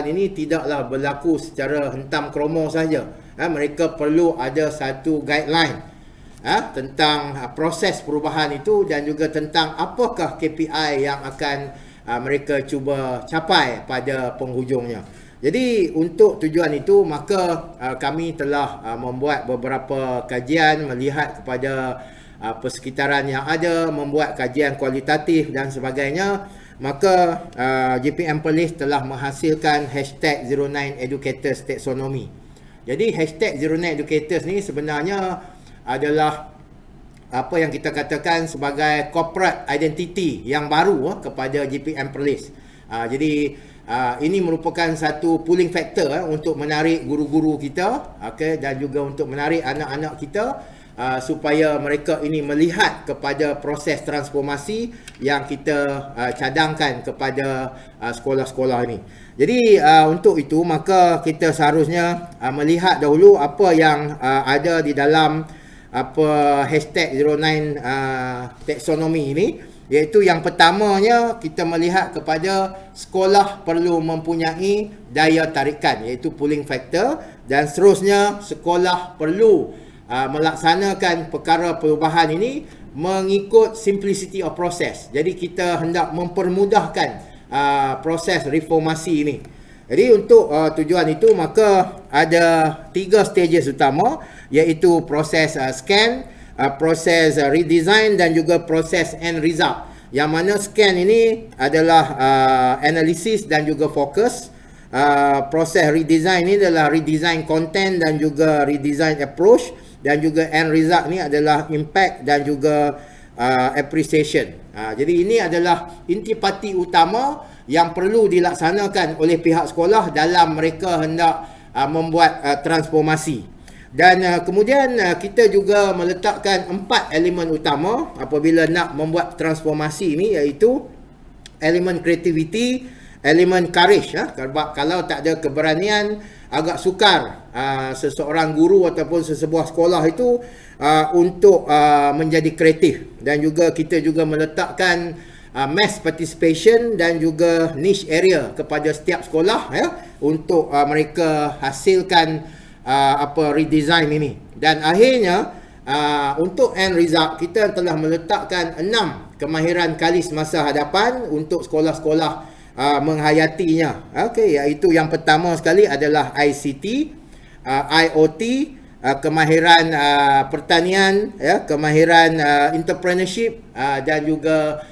ini tidaklah berlaku secara hentam kromo saja. Mereka perlu ada satu guideline tentang proses perubahan itu dan juga tentang apakah KPI yang akan mereka cuba capai pada penghujungnya. Jadi untuk tujuan itu maka kami telah membuat beberapa kajian melihat kepada persekitaran yang ada, membuat kajian kualitatif dan sebagainya. Maka JPM Perlis telah menghasilkan #09educators taxonomy. Jadi #09educators ni sebenarnya adalah apa yang kita katakan sebagai corporate identity yang baru kepada JPM Perlis. Jadi ini merupakan satu pulling factor untuk menarik guru-guru kita, dan juga untuk menarik anak-anak kita supaya mereka ini melihat kepada proses transformasi yang kita cadangkan kepada sekolah-sekolah ini. Jadi untuk itu maka kita seharusnya melihat dahulu apa yang ada di dalam #09 taxonomy ini, iaitu yang pertamanya kita melihat kepada sekolah perlu mempunyai daya tarikan, iaitu pulling factor, dan seterusnya sekolah perlu melaksanakan perkara perubahan ini mengikut simplicity of process. Jadi kita hendak mempermudahkan proses reformasi ini. Jadi untuk tujuan itu maka ada 3 stages utama, iaitu proses scan, proses redesign dan juga proses end result. Yang mana scan ini adalah analisis dan juga fokus. Proses redesign ini adalah redesign content dan juga redesign approach, dan juga end result ni adalah impact dan juga appreciation. Jadi ini adalah intipati utama yang perlu dilaksanakan oleh pihak sekolah dalam mereka hendak membuat transformasi. Dan kemudian kita juga meletakkan 4 elemen utama apabila nak membuat transformasi ini, iaitu elemen creativity, elemen courage. Kalau tak ada keberanian, agak sukar seseorang guru ataupun sesebuah sekolah itu untuk menjadi kreatif. Dan juga kita juga meletakkan mass participation dan juga niche area kepada setiap sekolah untuk mereka hasilkan redesign ini. Dan akhirnya untuk end result, kita telah meletakkan 6 kemahiran kalis masa hadapan untuk sekolah-sekolah menghayatinya. Iaitu yang pertama sekali adalah ICT, IoT, kemahiran pertanian, kemahiran entrepreneurship, dan juga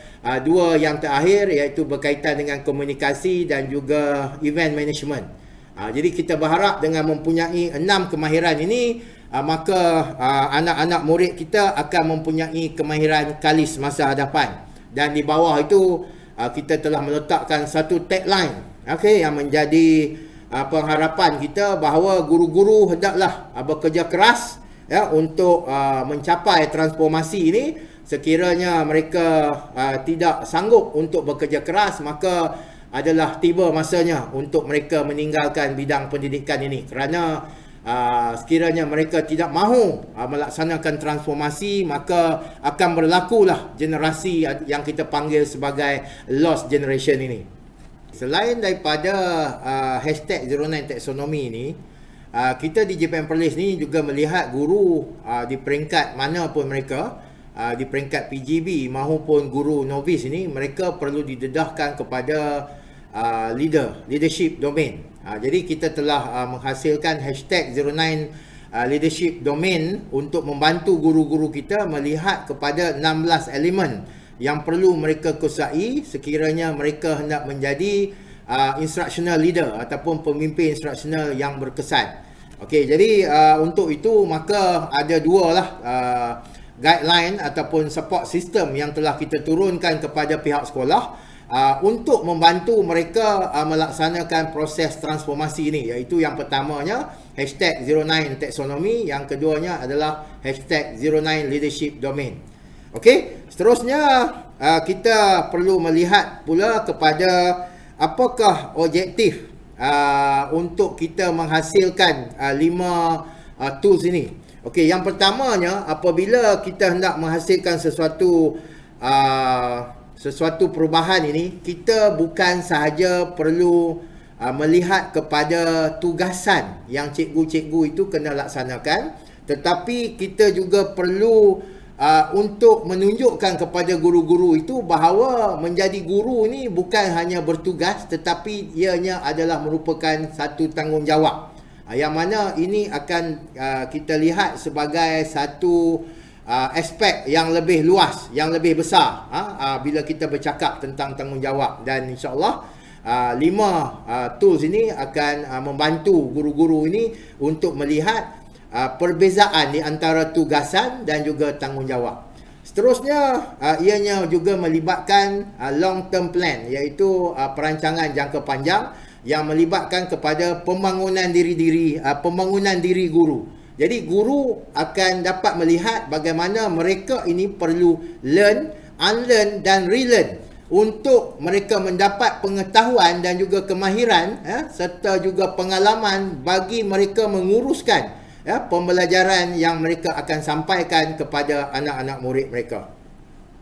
dua yang terakhir iaitu berkaitan dengan komunikasi dan juga event management. Jadi kita berharap dengan mempunyai 6 kemahiran ini, maka anak-anak murid kita akan mempunyai kemahiran kalis masa hadapan. Dan di bawah itu kita telah meletakkan satu tagline yang menjadi pengharapan kita bahawa guru-guru hendaklah bekerja keras untuk mencapai transformasi ini. Sekiranya mereka tidak sanggup untuk bekerja keras, maka adalah tiba masanya untuk mereka meninggalkan bidang pendidikan ini. Kerana sekiranya mereka tidak mahu melaksanakan transformasi, maka akan berlakulah generasi yang kita panggil sebagai lost generation ini. Selain daripada hashtag 09 Taxonomy ini, kita di JPM Perlis ni juga melihat guru di peringkat mana pun mereka, di peringkat PGB maupun guru novice ini, mereka perlu didedahkan kepada leadership domain. Jadi kita telah menghasilkan hashtag 09 leadership domain untuk membantu guru-guru kita melihat kepada 16 elemen yang perlu mereka kuasai sekiranya mereka hendak menjadi instructional leader ataupun pemimpin instructional yang berkesan. Okey, jadi untuk itu maka ada dua lah guideline ataupun support system yang telah kita turunkan kepada pihak sekolah untuk membantu mereka melaksanakan proses transformasi ini, iaitu yang pertamanya hashtag 09 Taxonomy, yang keduanya adalah hashtag 09 leadership domain. Okey, seterusnya kita perlu melihat pula kepada apakah objektif untuk kita menghasilkan 5 tools ini. Okey, yang pertamanya apabila kita hendak menghasilkan sesuatu perubahan ini, kita bukan sahaja perlu melihat kepada tugasan yang cikgu-cikgu itu kena laksanakan, tetapi kita juga perlu untuk menunjukkan kepada guru-guru itu bahawa menjadi guru ini bukan hanya bertugas, tetapi ianya adalah merupakan satu tanggungjawab. Yang mana ini akan kita lihat sebagai satu aspek yang lebih luas, yang lebih besar bila kita bercakap tentang tanggungjawab. Dan insyaAllah 5 tools ini akan membantu guru-guru ini untuk melihat perbezaan di antara tugasan dan juga tanggungjawab. Seterusnya ianya juga melibatkan long term plan, iaitu perancangan jangka panjang yang melibatkan kepada pembangunan diri guru. Jadi guru akan dapat melihat bagaimana mereka ini perlu learn, unlearn dan relearn untuk mereka mendapat pengetahuan dan juga kemahiran serta juga pengalaman bagi mereka menguruskan pembelajaran yang mereka akan sampaikan kepada anak-anak murid mereka.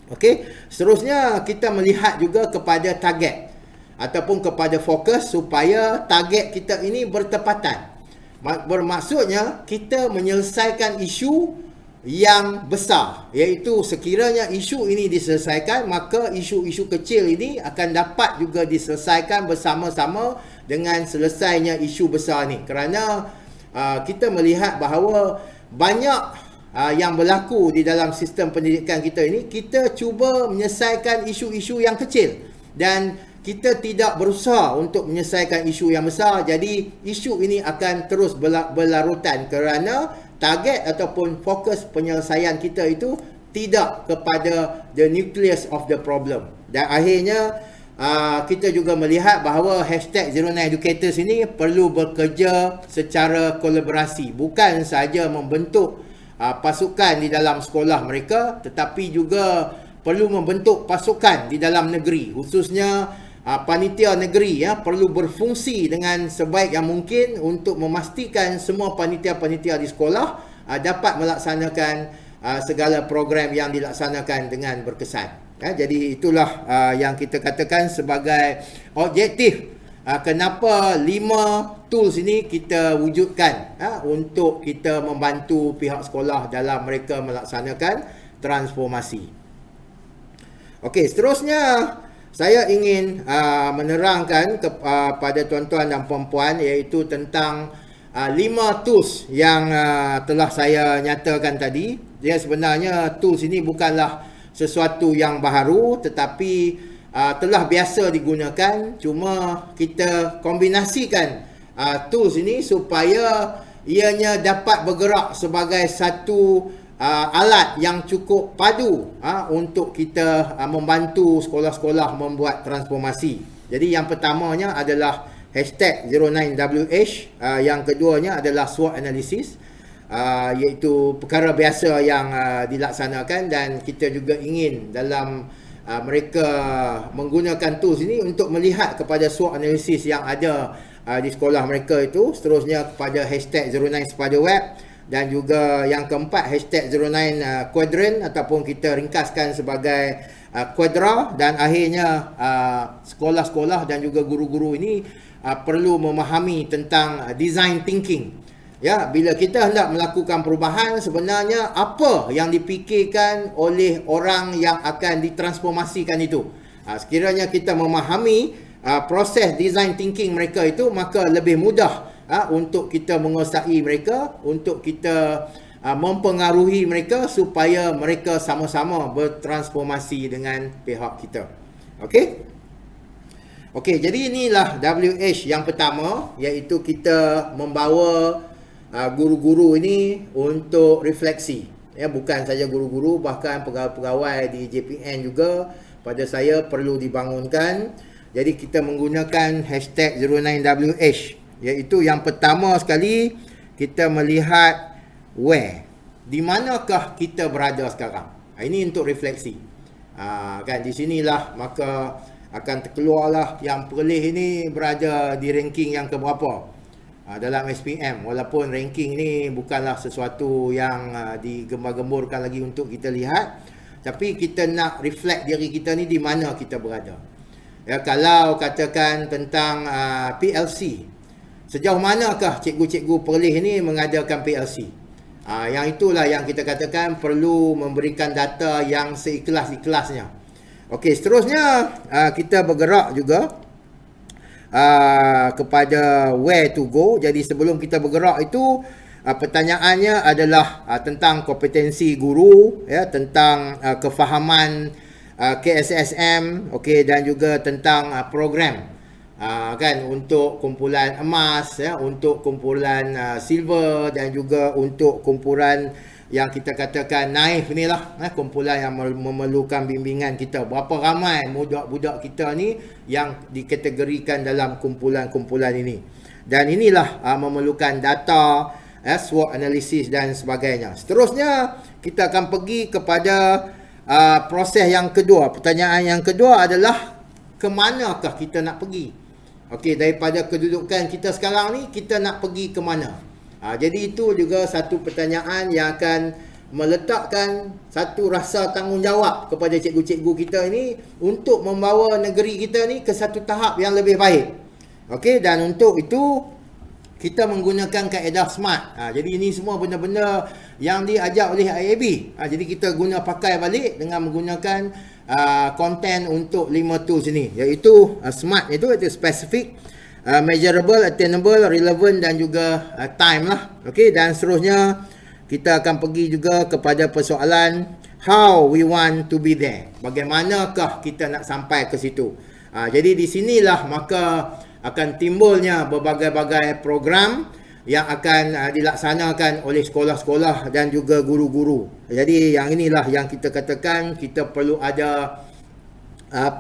Okey, seterusnya kita melihat juga kepada target ataupun kepada fokus supaya target kita ini bertepatan. Bermaksudnya kita menyelesaikan isu yang besar, iaitu sekiranya isu ini diselesaikan, maka isu-isu kecil ini akan dapat juga diselesaikan bersama-sama dengan selesainya isu besar ni. Kerana kita melihat bahawa banyak yang berlaku di dalam sistem pendidikan kita ini, kita cuba menyelesaikan isu-isu yang kecil dan kita tidak berusaha untuk menyelesaikan isu yang besar. Jadi isu ini akan terus berlarutan kerana target ataupun fokus penyelesaian kita itu tidak kepada the nucleus of the problem. Dan akhirnya kita juga melihat bahawa hashtag #09educators ini perlu bekerja secara kolaborasi, bukan sahaja membentuk pasukan di dalam sekolah mereka, tetapi juga perlu membentuk pasukan di dalam negeri, khususnya panitia negeri perlu berfungsi dengan sebaik yang mungkin untuk memastikan semua panitia-panitia di sekolah dapat melaksanakan segala program yang dilaksanakan dengan berkesan. Jadi itulah yang kita katakan sebagai objektif kenapa 5 tools ini kita wujudkan untuk kita membantu pihak sekolah dalam mereka melaksanakan transformasi. Okey, seterusnya saya ingin menerangkan kepada tuan-tuan dan puan-puan iaitu tentang 5 tools yang telah saya nyatakan tadi. Dia sebenarnya tools ini bukanlah sesuatu yang baharu, tetapi telah biasa digunakan, cuma kita kombinasikan tools ini supaya ianya dapat bergerak sebagai satu alat yang cukup padu untuk kita membantu sekolah-sekolah membuat transformasi. Jadi yang pertamanya adalah hashtag #09WH, yang keduanya adalah SWOT analysis, iaitu perkara biasa yang dilaksanakan, dan kita juga ingin dalam mereka menggunakan tools ini untuk melihat kepada SWOT analysis yang ada di sekolah mereka itu. Seterusnya kepada hashtag #09spiderweb, dan juga yang keempat hashtag #09quadrant ataupun kita ringkaskan sebagai Quadra, dan akhirnya sekolah-sekolah dan juga guru-guru ini perlu memahami tentang design thinking. Ya, bila kita hendak melakukan perubahan, sebenarnya apa yang dipikirkan oleh orang yang akan ditransformasikan itu. Sekiranya kita memahami proses design thinking mereka itu, maka lebih mudah untuk kita menguasai mereka, untuk kita mempengaruhi mereka supaya mereka sama-sama bertransformasi dengan pihak kita. Okey, jadi inilah WH yang pertama, iaitu kita membawa guru-guru ini untuk refleksi. Ya, bukan saja guru-guru, bahkan pegawai-pegawai di JPN juga pada saya perlu dibangunkan. Jadi kita menggunakan hashtag #09WH, iaitu yang pertama sekali kita melihat where, di manakah kita berada sekarang. Ini untuk refleksi. Kan di sinilah maka akan terkeluarlah yang Perlis ini berada di ranking yang keberapa dalam SPM, walaupun ranking ni bukanlah sesuatu yang digembar-gemburkan lagi untuk kita lihat, tapi kita nak reflect diri kita ni di mana kita berada. Ya, kalau katakan tentang PLC, sejauh manakah cikgu-cikgu Perlis ni mengadakan PLC? Yang itulah yang kita katakan perlu memberikan data yang seikhlas-ikhlasnya. Okey, seterusnya kita bergerak juga kepada where to go. Jadi sebelum kita bergerak itu, pertanyaannya adalah tentang kompetensi guru, ya, tentang kefahaman KSSM, okey, dan juga tentang program kan untuk kumpulan emas, ya, untuk kumpulan silver, dan juga untuk kumpulan yang kita katakan naif ni lah, kumpulan yang memerlukan bimbingan kita. Berapa ramai budak-budak kita ni yang dikategorikan dalam kumpulan-kumpulan ini. Dan inilah memerlukan data, SWOT analisis dan sebagainya. Seterusnya kita akan pergi kepada proses yang kedua. Pertanyaan yang kedua adalah ke manakah kita nak pergi? Okey, daripada kedudukan kita sekarang ni, kita nak pergi ke mana? Jadi itu juga satu pertanyaan yang akan meletakkan satu rasa tanggungjawab kepada cikgu-cikgu kita ini untuk membawa negeri kita ni ke satu tahap yang lebih baik. Okey, dan untuk itu kita menggunakan kaedah SMART. Jadi ini semua benda-benda yang diajar oleh IAB. Jadi kita guna pakai balik dengan menggunakan konten untuk 5 tools ini, iaitu SMART itu specific, measurable, attainable, relevant dan juga time lah. Okey, dan seterusnya kita akan pergi juga kepada persoalan how we want to be there. Bagaimanakah kita nak sampai ke situ? Jadi di sinilah maka akan timbulnya berbagai-bagai program yang akan dilaksanakan oleh sekolah-sekolah dan juga guru-guru. Jadi yang inilah yang kita katakan kita perlu ada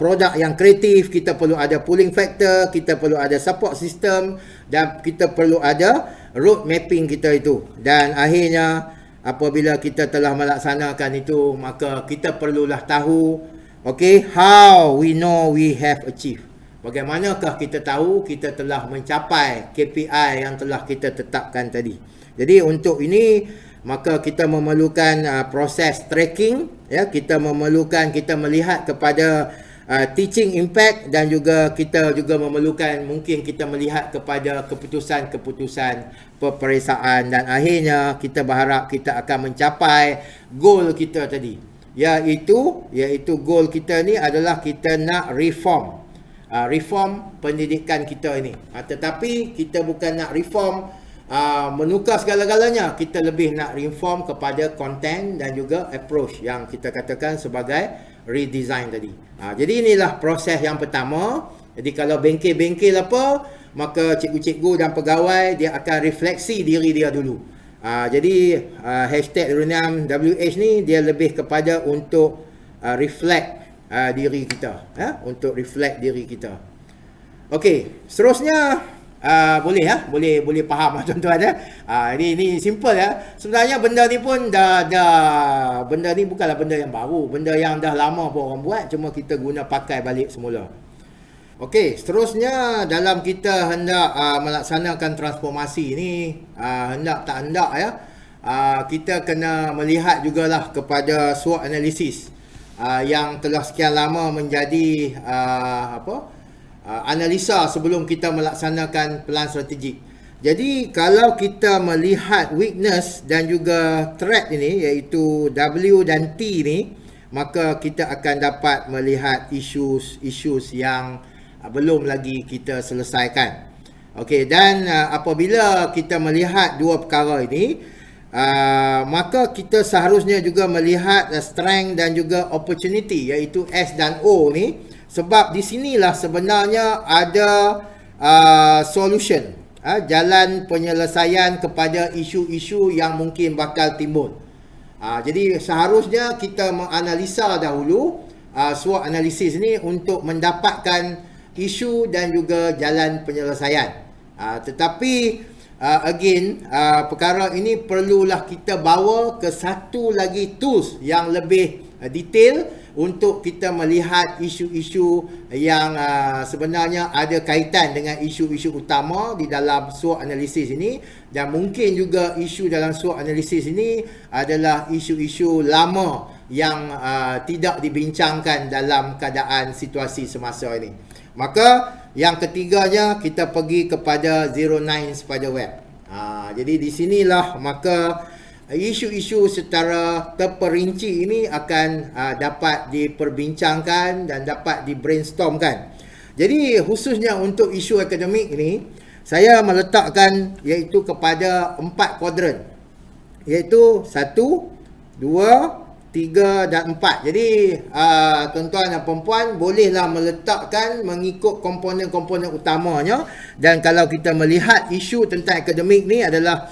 produk yang kreatif, kita perlu ada pooling factor, kita perlu ada support system dan kita perlu ada road mapping kita itu. Dan akhirnya apabila kita telah melaksanakan itu, maka kita perlulah tahu, okay, how we know we have achieved. Bagaimanakah kita tahu kita telah mencapai KPI yang telah kita tetapkan tadi. Jadi untuk ini maka kita memerlukan proses tracking, ya, kita melihat kepada teaching impact dan juga kita juga memerlukan mungkin kita melihat kepada keputusan-keputusan peperiksaan dan akhirnya kita berharap kita akan mencapai goal kita tadi. Iaitu goal kita ni adalah kita nak reform pendidikan kita ini. Tetapi kita bukan nak reform menukar segala-galanya. Kita lebih nak reform kepada content dan juga approach yang kita katakan sebagai redesign tadi. Jadi inilah proses yang pertama. Jadi kalau bengkel-bengkel apa, maka cikgu-cikgu dan pegawai dia akan refleksi diri dia dulu. Jadi hashtag 06WH ni dia lebih kepada untuk reflect diri kita, untuk reflect diri kita. Okey, seterusnya boleh faham tuan-tuan ini simple ya. Sebenarnya benda ni pun dah benda ni bukanlah benda yang baru, benda yang dah lama pun orang buat, cuma kita guna pakai balik semula. Okey, seterusnya dalam kita hendak melaksanakan transformasi ni, hendak tak hendak ya, kita kena melihat jugalah kepada SWOT analysis yang telah sekian lama menjadi analisa sebelum kita melaksanakan pelan strategik. Jadi kalau kita melihat weakness dan juga threat ini, iaitu W dan T ni, maka kita akan dapat melihat issues yang belum lagi kita selesaikan. Okey, dan apabila kita melihat dua perkara ini, maka kita seharusnya juga melihat strength dan juga opportunity, iaitu S dan O ni, sebab di sinilah sebenarnya ada solution, jalan penyelesaian kepada isu-isu yang mungkin bakal timbul. Jadi seharusnya kita menganalisa dahulu SWOT analysis ni untuk mendapatkan isu dan juga jalan penyelesaian. Tetapi again, perkara ini perlulah kita bawa ke satu lagi tools yang lebih detail untuk kita melihat isu-isu yang sebenarnya ada kaitan dengan isu-isu utama di dalam SWOT analysis ini, dan mungkin juga isu dalam SWOT analysis ini adalah isu-isu lama yang tidak dibincangkan dalam keadaan situasi semasa ini. Maka yang ketiganya kita pergi kepada Zero Nine Spiderweb. Jadi di sinilah maka isu-isu secara terperinci ini akan dapat diperbincangkan dan dapat di-brainstormkan. Jadi khususnya untuk isu akademik ini, saya meletakkan iaitu kepada 4 kuadran. Iaitu 1, 2, 3 dan 4. Jadi tuan-tuan dan puan-puan bolehlah meletakkan mengikut komponen-komponen utamanya. Dan kalau kita melihat isu tentang akademik ni adalah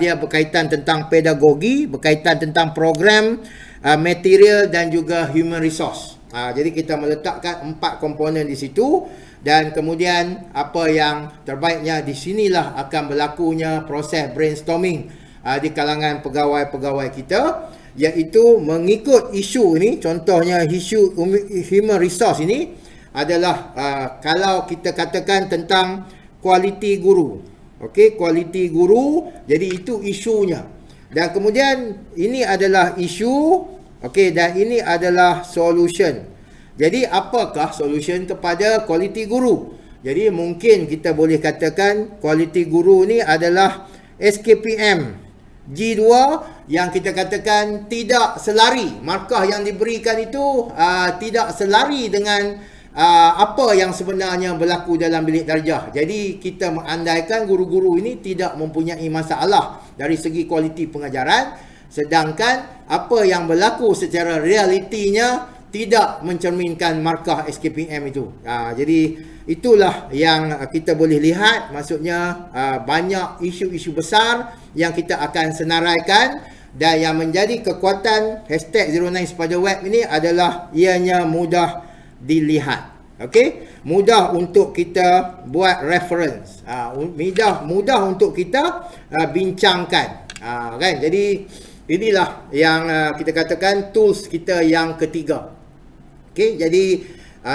dia berkaitan tentang pedagogi, berkaitan tentang program, material dan juga human resource. Jadi kita meletakkan 4 komponen di situ, dan kemudian apa yang terbaiknya di sinilah akan berlakunya proses brainstorming di kalangan pegawai-pegawai kita, iaitu mengikut isu ini. Contohnya isu human resource ini adalah kalau kita katakan tentang kualiti guru. Okey, kualiti guru, jadi itu isunya. Dan kemudian ini adalah isu, okey, dan ini adalah solution. Jadi apakah solution kepada kualiti guru? Jadi mungkin kita boleh katakan kualiti guru ni adalah SKPM G2 yang kita katakan tidak selari, markah yang diberikan itu tidak selari dengan apa yang sebenarnya berlaku dalam bilik darjah. Jadi kita mengandaikan guru-guru ini tidak mempunyai masalah dari segi kualiti pengajaran, sedangkan apa yang berlaku secara realitinya tidak mencerminkan markah SKPM itu. Jadi itulah yang kita boleh lihat, maksudnya banyak isu-isu besar yang kita akan senaraikan, dan yang menjadi kekuatan #09SepajaWeb ini adalah ianya mudah dilihat. Okey, mudah untuk kita buat reference, mudah untuk kita bincangkan, kan. Jadi inilah yang kita katakan tools kita yang ketiga. Okey, jadi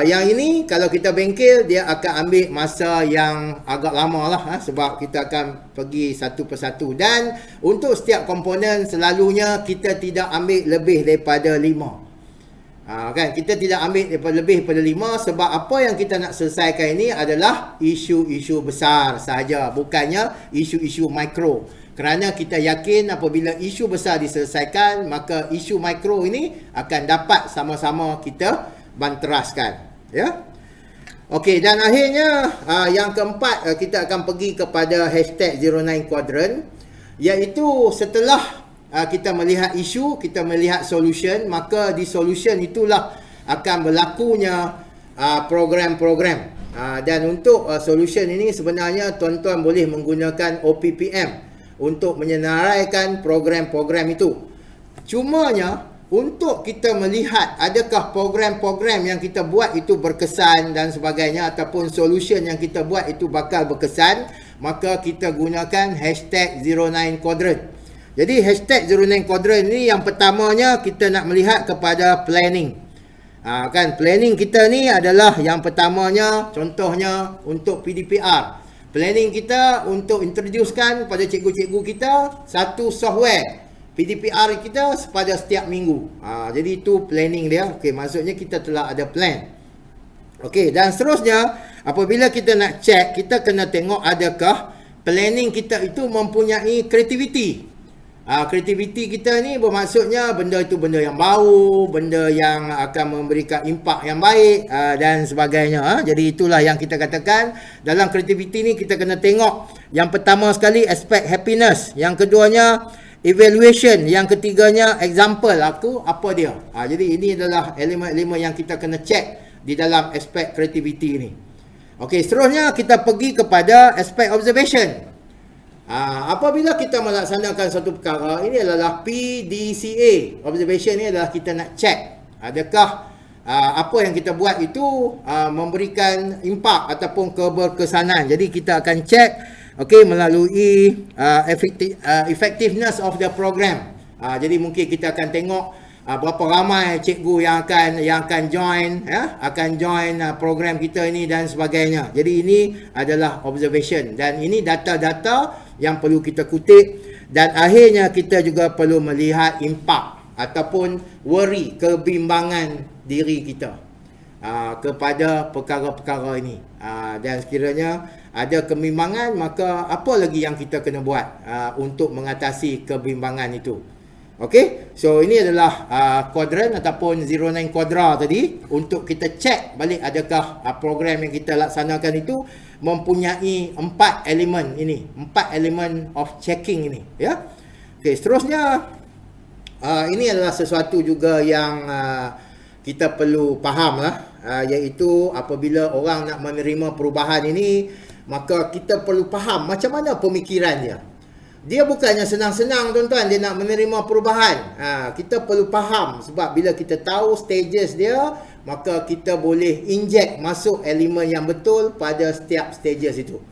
yang ini kalau kita bengkel, dia akan ambil masa yang agak lama lah, sebab kita akan pergi satu persatu, dan untuk setiap komponen selalunya kita tidak ambil lebih daripada 5. Kan, kita tidak ambil lebih daripada 5, sebab apa yang kita nak selesaikan ini adalah isu-isu besar sahaja, bukannya isu-isu mikro. Kerana kita yakin apabila isu besar diselesaikan, maka isu mikro ini akan dapat sama-sama kita banteraskan, ya. Okey, dan akhirnya yang keempat, kita akan pergi kepada #09Quadrant, iaitu setelah kita melihat isu, kita melihat solution, maka di solution itulah akan berlakunya program-program. Dan untuk solution ini sebenarnya tuan-tuan boleh menggunakan OPPM untuk menyenaraikan program-program itu. Cumanya untuk kita melihat adakah program-program yang kita buat itu berkesan dan sebagainya, ataupun solution yang kita buat itu bakal berkesan, maka kita gunakan #09Quadrant. Jadi #09Quadrant ini yang pertamanya kita nak melihat kepada planning. Kan, planning kita ni adalah yang pertamanya, contohnya untuk PDPR. Planning kita untuk introducekan pada cikgu-cikgu kita satu software PDPR kita pada setiap minggu. Jadi itu planning dia. Okey, maksudnya kita telah ada plan. Okey, dan seterusnya apabila kita nak check, kita kena tengok adakah planning kita itu mempunyai kreativiti. Kreativiti kita ni bermaksudnya benda itu benda yang baru, benda yang akan memberikan impak yang baik dan sebagainya. Jadi itulah yang kita katakan dalam kreativiti ni kita kena tengok yang pertama sekali aspek happiness, yang keduanya evaluation, yang ketiganya example aku apa dia. Jadi ini adalah elemen-elemen yang kita kena check di dalam aspek kreativiti ini. Okey, seterusnya kita pergi kepada aspek observation. Apabila kita melaksanakan satu perkara, ini adalah PDCA. Observation ni adalah kita nak check adakah apa yang kita buat itu memberikan impak ataupun keberkesanan. Jadi kita akan check melalui effectiveness of the program. Jadi mungkin kita akan tengok berapa ramai cikgu yang akan join program kita ini dan sebagainya. Jadi ini adalah observation, dan ini data-data yang perlu kita kutip, dan akhirnya kita juga perlu melihat impak ataupun worry, kebimbangan diri kita kepada perkara-perkara ini. Dan sekiranya ada kebimbangan, maka apa lagi yang kita kena buat untuk mengatasi kebimbangan itu. Okey, so ini adalah kuadran ataupun 09 Quadra tadi, untuk kita check balik adakah program yang kita laksanakan itu mempunyai 4 elemen ini, 4 elemen of checking ini, ya. Okey, seterusnya ini adalah sesuatu juga yang kita perlu faham lah, iaitu apabila orang nak menerima perubahan ini, maka kita perlu faham macam mana pemikiran dia. Dia bukannya senang-senang tuan-tuan dia nak menerima perubahan. Kita perlu faham, sebab bila kita tahu stages dia, maka kita boleh inject masuk elemen yang betul pada setiap stages itu.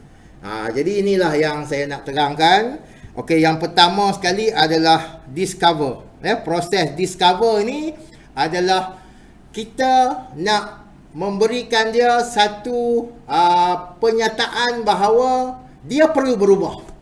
Jadi inilah yang saya nak terangkan. Okey, yang pertama sekali adalah discover. Proses discover ini adalah kita nak memberikan dia satu penyataan bahawa dia perlu berubah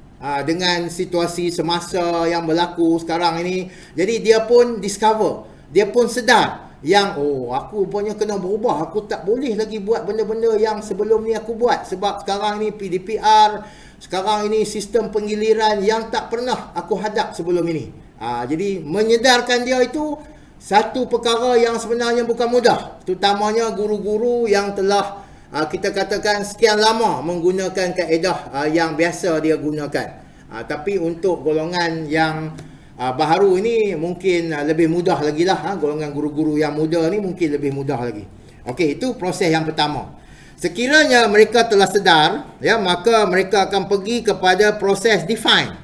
dengan situasi semasa yang berlaku sekarang ini. Jadi dia pun discover, dia pun sedar yang aku rupanya kena berubah, aku tak boleh lagi buat benda-benda yang sebelum ni aku buat, sebab sekarang ni PDPR, sekarang ini sistem penggiliran yang tak pernah aku hadap sebelum ini. Jadi menyedarkan dia itu satu perkara yang sebenarnya bukan mudah, terutamanya guru-guru yang telah kita katakan sekian lama menggunakan kaedah yang biasa dia gunakan. Tapi untuk golongan yang baharu ini mungkin lebih mudah lagi lah. Golongan guru-guru yang muda ni mungkin lebih mudah lagi. Okey, itu proses yang pertama. sekiranya mereka telah sedar, ya, maka mereka akan pergi kepada proses define.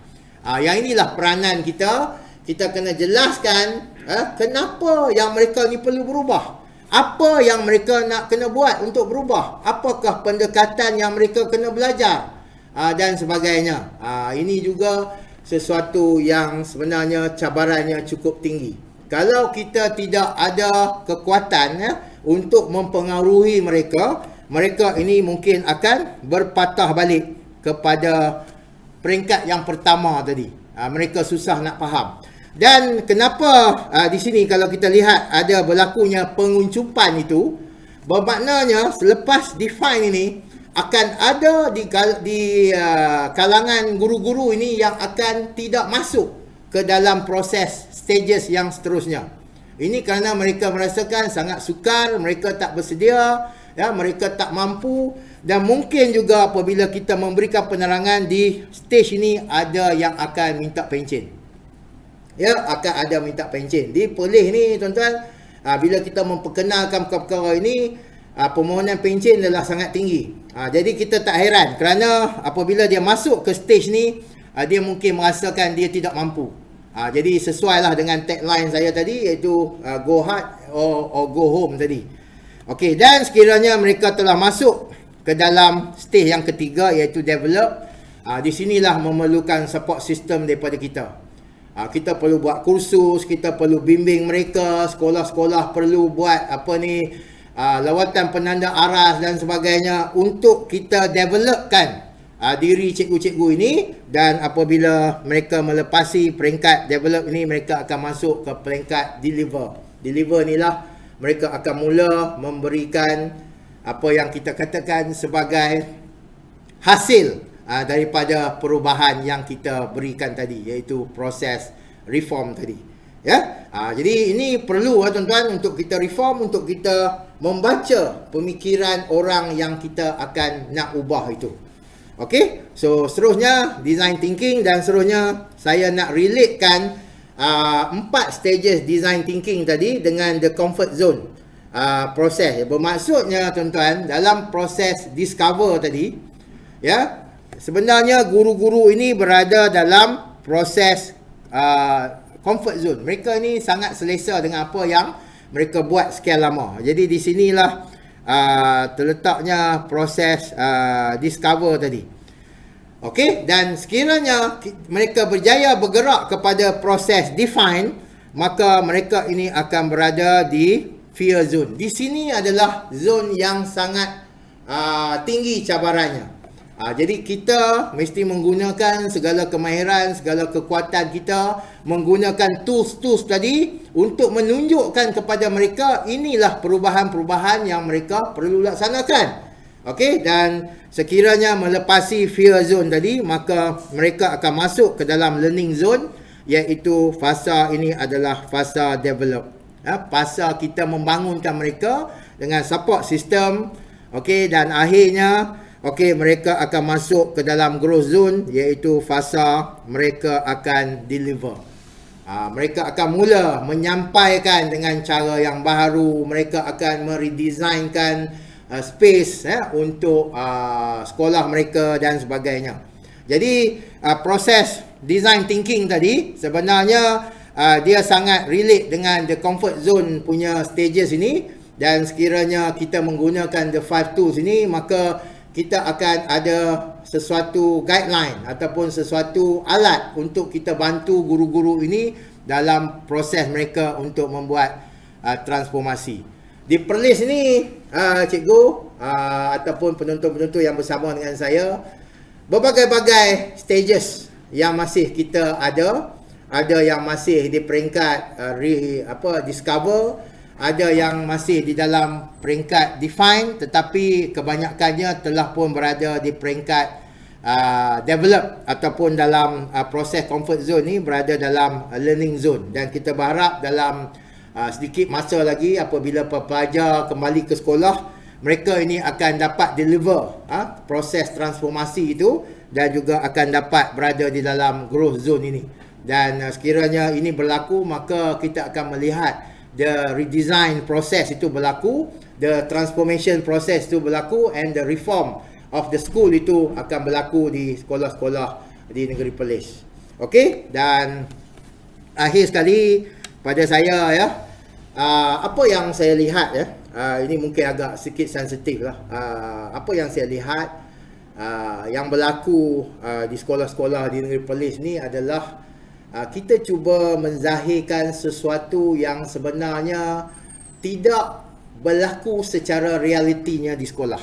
Yang inilah peranan kita. Kita kena jelaskan kenapa yang mereka ni perlu berubah. Apa yang mereka nak kena buat untuk berubah. Apakah pendekatan yang mereka kena belajar. Dan sebagainya. Ini juga sesuatu yang sebenarnya cabarannya cukup tinggi. Kalau kita tidak ada kekuatan untuk mempengaruhi mereka, mereka ini mungkin akan berpatah balik kepada peringkat yang pertama tadi. Mereka susah nak faham. Dan kenapa di sini kalau kita lihat ada berlakunya penguncupan itu, bermaknanya selepas define ini akan ada di kalangan guru-guru ini yang akan tidak masuk ke dalam proses stages yang seterusnya. Ini kerana mereka merasakan sangat sukar, mereka tak bersedia, ya, mereka tak mampu, dan mungkin juga apabila kita memberikan penerangan di stage ini ada yang akan minta pencen. Ya, akan ada minta pencen. Di Perlis ni tuan-tuan, bila kita memperkenalkan perkara ini, permohonan pencen adalah sangat tinggi. Jadi kita tak heran kerana apabila dia masuk ke stage ni, dia mungkin merasakan dia tidak mampu. Jadi sesuailah dengan tagline saya tadi, iaitu go hard or go home tadi. Okey, dan sekiranya mereka telah masuk ke dalam stage yang ketiga, iaitu develop, di sinilah memerlukan support system daripada kita. Kita perlu buat kursus, kita perlu bimbing mereka, sekolah-sekolah perlu buat lawatan penanda aras dan sebagainya untuk kita developkan diri cikgu-cikgu ini, dan apabila mereka melepasi peringkat develop ini, mereka akan masuk ke peringkat deliver. Deliver inilah mereka akan mula memberikan apa yang kita katakan sebagai hasil daripada perubahan yang kita berikan tadi, iaitu proses reform tadi. Ya, jadi ini perlu tuan-tuan untuk kita reform, untuk kita membaca pemikiran orang yang kita akan nak ubah itu. Okey, so seterusnya design thinking, dan seterusnya saya nak relatekan 4 stages design thinking tadi dengan the comfort zone proses. Bermaksudnya tuan-tuan, dalam proses discover tadi, ya, sebenarnya guru-guru ini berada dalam proses comfort zone. Mereka ni sangat selesa dengan apa yang mereka buat sekian lama. Jadi di sinilah terletaknya proses discover tadi. Okey, dan sekiranya mereka berjaya bergerak kepada proses define, maka mereka ini akan berada di fear zone. Di sini adalah zone yang sangat tinggi cabarannya. Jadi kita mesti menggunakan segala kemahiran, segala kekuatan kita, menggunakan tools-tools tadi untuk menunjukkan kepada mereka inilah perubahan-perubahan yang mereka perlu laksanakan. Okey, dan sekiranya melepasi fear zone tadi, maka mereka akan masuk ke dalam learning zone, iaitu fasa ini adalah fasa develop. Fasa kita membangunkan mereka dengan support system. Okey, dan akhirnya mereka akan masuk ke dalam growth zone, iaitu fasa mereka akan deliver. Mereka akan mula menyampaikan dengan cara yang baru. Mereka akan meredesignkan space untuk sekolah mereka dan sebagainya. Jadi proses design thinking tadi sebenarnya dia sangat relate dengan the comfort zone punya stages ini, dan sekiranya kita menggunakan the 5 tools ini, maka kita akan ada sesuatu guideline ataupun sesuatu alat untuk kita bantu guru-guru ini dalam proses mereka untuk membuat transformasi. Di Perlis ni, cikgu ataupun penonton-penonton yang bersama dengan saya, berbagai-bagai stages yang masih kita ada. Ada yang masih di peringkat discover, ada yang masih di dalam peringkat define, tetapi kebanyakannya telah pun berada di peringkat develop ataupun dalam proses comfort zone ni, berada dalam learning zone. Dan kita berharap dalam sedikit masa lagi apabila pelajar kembali ke sekolah, mereka ini akan dapat deliver proses transformasi itu, dan juga akan dapat berada di dalam growth zone ini. Dan sekiranya ini berlaku, maka kita akan melihat the redesign process itu berlaku, the transformation process itu berlaku, and the reform of the school itu akan berlaku di sekolah-sekolah di negeri Perlis. Okey, dan akhir sekali pada saya ya, apa yang saya lihat ya, ini mungkin agak sikit sensitif lah. Apa yang saya lihat yang berlaku di sekolah-sekolah di negeri Perlis ni adalah kita cuba menzahirkan sesuatu yang sebenarnya tidak berlaku secara realitinya di sekolah.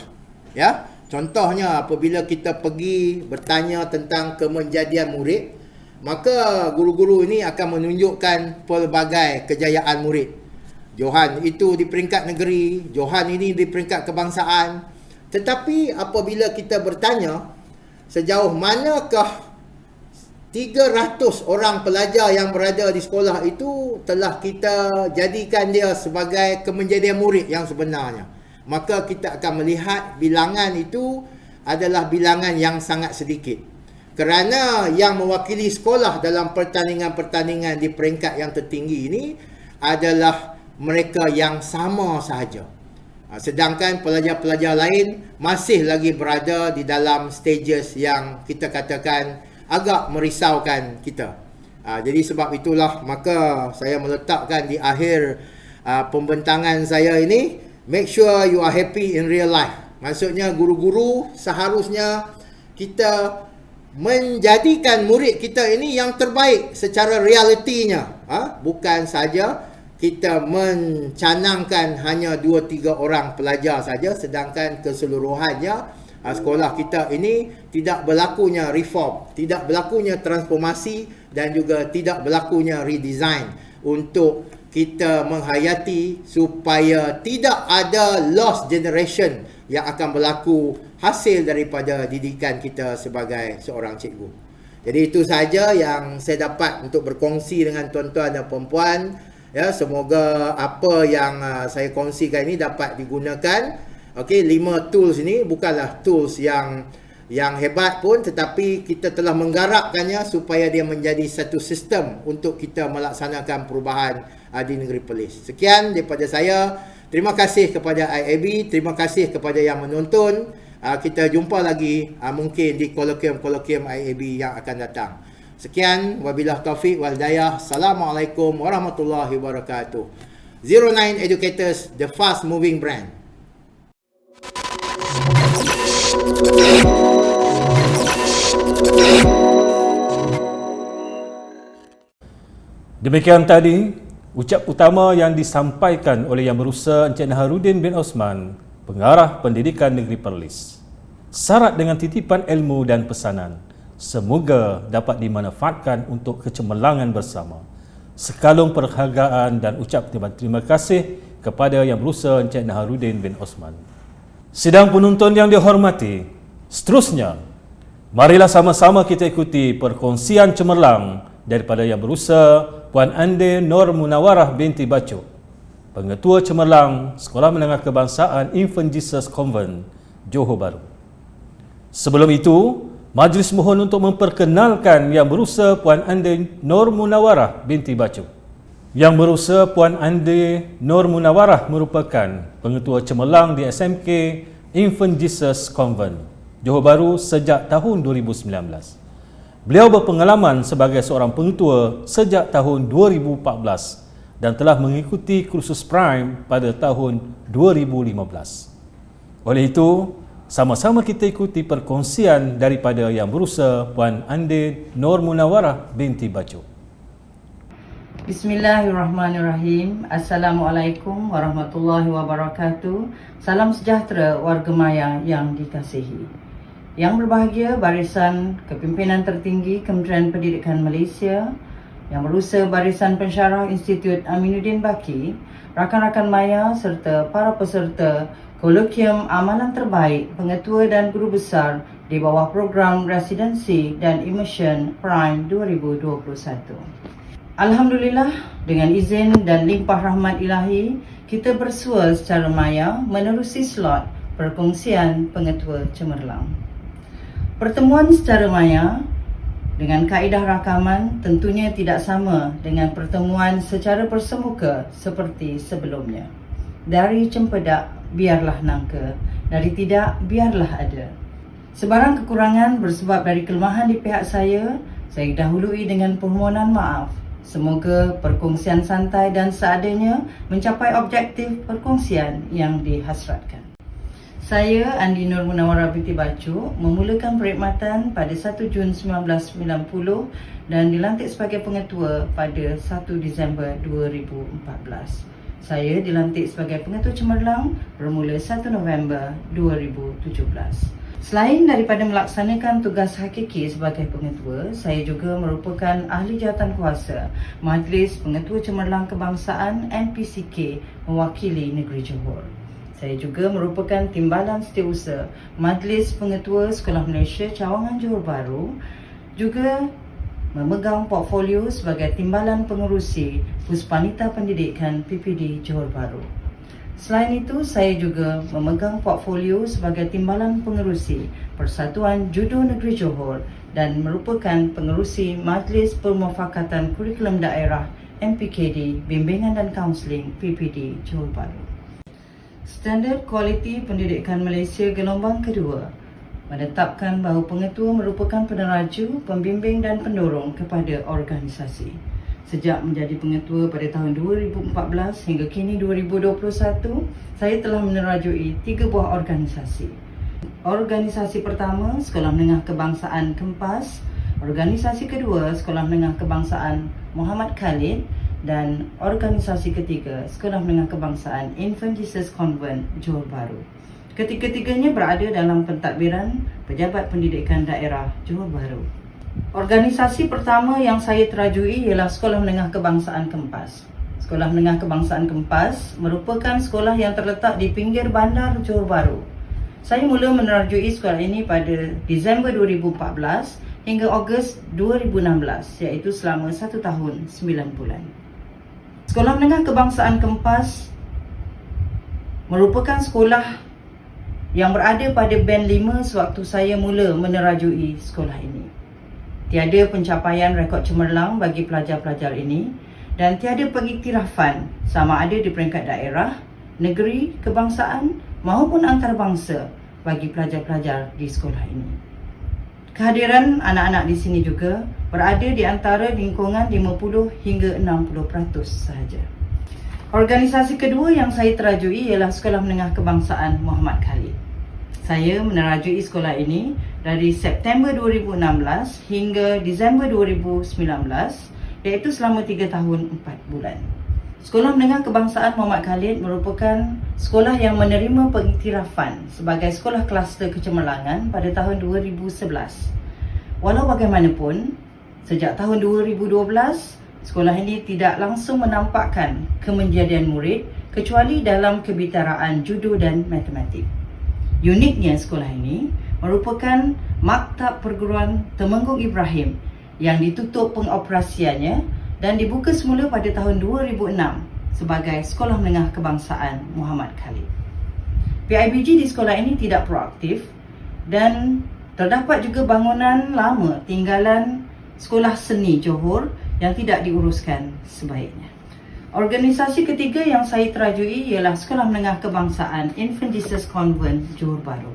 Ya, contohnya apabila kita pergi bertanya tentang kemenjadian murid, maka guru-guru ini akan menunjukkan pelbagai kejayaan murid. Johan itu di peringkat negeri, Johan ini di peringkat kebangsaan. Tetapi apabila kita bertanya sejauh manakah 300 orang pelajar yang berada di sekolah itu telah kita jadikan dia sebagai kemenjadian murid yang sebenarnya, maka kita akan melihat bilangan itu adalah bilangan yang sangat sedikit. Kerana yang mewakili sekolah dalam pertandingan-pertandingan di peringkat yang tertinggi ini adalah mereka yang sama sahaja. Sedangkan pelajar-pelajar lain masih lagi berada di dalam stages yang kita katakan agak merisaukan kita. Jadi sebab itulah maka saya meletakkan di akhir pembentangan saya ini, make sure you are happy in real life. Maksudnya guru-guru seharusnya kita menjadikan murid kita ini yang terbaik secara realitinya. Bukan saja kita mencanangkan hanya 2-3 orang pelajar saja, sedangkan keseluruhannya sekolah kita ini tidak berlakunya reform, tidak berlakunya transformasi dan juga tidak berlakunya redesign untuk kita menghayati supaya tidak ada lost generation yang akan berlaku hasil daripada didikan kita sebagai seorang cikgu. Jadi itu saja yang saya dapat untuk berkongsi dengan tuan-tuan dan puan-puan. Ya, semoga apa yang saya kongsikan ini dapat digunakan. Okey, 5 tools ini bukanlah tools yang hebat pun, tetapi kita telah menggarapkannya supaya dia menjadi satu sistem untuk kita melaksanakan perubahan di negeri Perlis. Sekian daripada saya. Terima kasih kepada IAB, terima kasih kepada yang menonton. Kita jumpa lagi mungkin di kolokium-kolokium IAB yang akan datang. Sekian, wabillahi taufiq wal hidayah. Assalamualaikum warahmatullahi wabarakatuh. 09 Educators, the fast moving brand. Demikian tadi ucap utama yang disampaikan oleh Yang Berusaha Encik Naharuddin bin Osman, Pengarah Pendidikan Negeri Perlis. Syarat dengan titipan ilmu dan pesanan, semoga dapat dimanfaatkan untuk kecemerlangan bersama. Sekalung penghargaan dan ucap terima kasih kepada Yang Berusaha Encik Naharuddin bin Osman. Sidang penonton yang dihormati, seterusnya, marilah sama-sama kita ikuti perkongsian cemerlang daripada Yang Berusaha Puan Ande Nur Munawarah binti Bacok, Pengetua Cemerlang Sekolah Menengah Kebangsaan Infant Jesus Convent, Johor Bahru. Sebelum itu, majlis mohon untuk memperkenalkan Yang Berusaha Puan Ande Nur Munawarah binti Bacok. Yang Berusaha Puan Ande Nur Munawarah merupakan Pengetua Cemerlang di SMK Infant Jesus Convent, Johor Bahru sejak tahun 2019. Beliau berpengalaman sebagai seorang pengetua sejak tahun 2014 dan telah mengikuti kursus Prime pada tahun 2015. Oleh itu, sama-sama kita ikuti perkongsian daripada Yang Berusaha Puan Ande Nur Munawarah binti Bacok. Bismillahirrahmanirrahim. Assalamualaikum warahmatullahi wabarakatuh. Salam sejahtera warga maya yang dikasihi. Yang berbahagia barisan kepimpinan tertinggi Kementerian Pendidikan Malaysia, Yang Berusaha Barisan Pensyarah Institut Aminuddin Baki, rakan-rakan maya serta para peserta Kolokium Amalan Terbaik Pengetua dan Guru Besar di bawah program Residensi dan Immersion Prime 2021. Alhamdulillah, dengan izin dan limpah rahmat ilahi, kita bersua secara maya menerusi slot perkongsian Pengetua Cemerlang. Pertemuan secara maya Dengan kaedah rakaman tentunya tidak sama dengan pertemuan secara persemuka seperti sebelumnya. Dari cempedak biarlah nangka, dari tidak biarlah ada. Sebarang kekurangan bersebab dari kelemahan di pihak saya dahului dengan permohonan maaf. Semoga perkongsian santai dan seadanya mencapai objektif perkongsian yang dihasratkan. Saya, Andi Nur Munawwarah binti Bacu, memulakan perkhidmatan pada 1 Jun 1990 dan dilantik sebagai pengetua pada 1 Disember 2014. Saya dilantik sebagai pengetua Cemerlang bermula 1 November 2017. Selain daripada melaksanakan tugas hakiki sebagai pengetua, saya juga merupakan ahli jawatankuasa Majlis Pengetua Cemerlang Kebangsaan MPCK mewakili negeri Johor. Saya juga merupakan timbalan setiausaha Majlis Pengetua Sekolah Malaysia Cawangan Johor Bahru, juga memegang portfolio sebagai timbalan pengerusi Puspanita Pendidikan PPD Johor Bahru. Selain itu, saya juga memegang portfolio sebagai timbalan pengerusi Persatuan Judo Negeri Johor dan merupakan pengerusi Majlis Permufakatan Kurikulum Daerah MPKD Bimbingan dan Kaunseling PPD Johor Bahru. Standard Kualiti Pendidikan Malaysia gelombang kedua menetapkan bahawa pengetua merupakan peneraju, pembimbing dan pendorong kepada organisasi. Sejak menjadi pengetua pada tahun 2014 hingga kini 2021, saya telah menerajui 3 buah organisasi. Organisasi pertama, Sekolah Menengah Kebangsaan Kempas. Organisasi kedua, Sekolah Menengah Kebangsaan Muhammad Khalid. Dan organisasi ketiga, Sekolah Menengah Kebangsaan Infant Jesus Convent Johor Bahru. Ketiga-tiganya berada dalam pentadbiran Pejabat Pendidikan Daerah Johor Bahru. Organisasi pertama yang saya terajui ialah Sekolah Menengah Kebangsaan Kempas. Sekolah Menengah Kebangsaan Kempas merupakan sekolah yang terletak di pinggir bandar Johor Bahru. Saya mula menerajui sekolah ini pada Disember 2014 hingga Ogos 2016, iaitu selama 1 tahun 9 bulan. Sekolah Menengah Kebangsaan Kempas merupakan sekolah yang berada pada band 5 sewaktu saya mula menerajui sekolah ini. Tiada pencapaian rekod cemerlang bagi pelajar-pelajar ini dan tiada pengiktirafan sama ada di peringkat daerah, negeri, kebangsaan maupun antarabangsa bagi pelajar-pelajar di sekolah ini. Kehadiran anak-anak di sini juga berada di antara lingkungan 50 hingga 60% sahaja. Organisasi kedua yang saya terajui ialah Sekolah Menengah Kebangsaan Muhammad Khalid. Saya menerajui sekolah ini dari September 2016 hingga Disember 2019, iaitu selama 3 tahun 4 bulan. Sekolah Menengah Kebangsaan Muhammad Khalid merupakan sekolah yang menerima pengiktirafan sebagai sekolah kluster kecemerlangan pada tahun 2011. Walau bagaimanapun, sejak tahun 2012, sekolah ini tidak langsung menampakkan kemenjadian murid kecuali dalam kebitaraan judo dan matematik. Uniknya sekolah ini merupakan Maktab Perguruan Temenggung Ibrahim yang ditutup pengoperasiannya dan dibuka semula pada tahun 2006 sebagai Sekolah Menengah Kebangsaan Muhammad Khalid. PIBG di sekolah ini tidak proaktif dan terdapat juga bangunan lama tinggalan Sekolah Seni Johor yang tidak diuruskan sebaiknya. Organisasi ketiga yang saya terajui ialah Sekolah Menengah Kebangsaan Infant Jesus Convent Johor Bahru.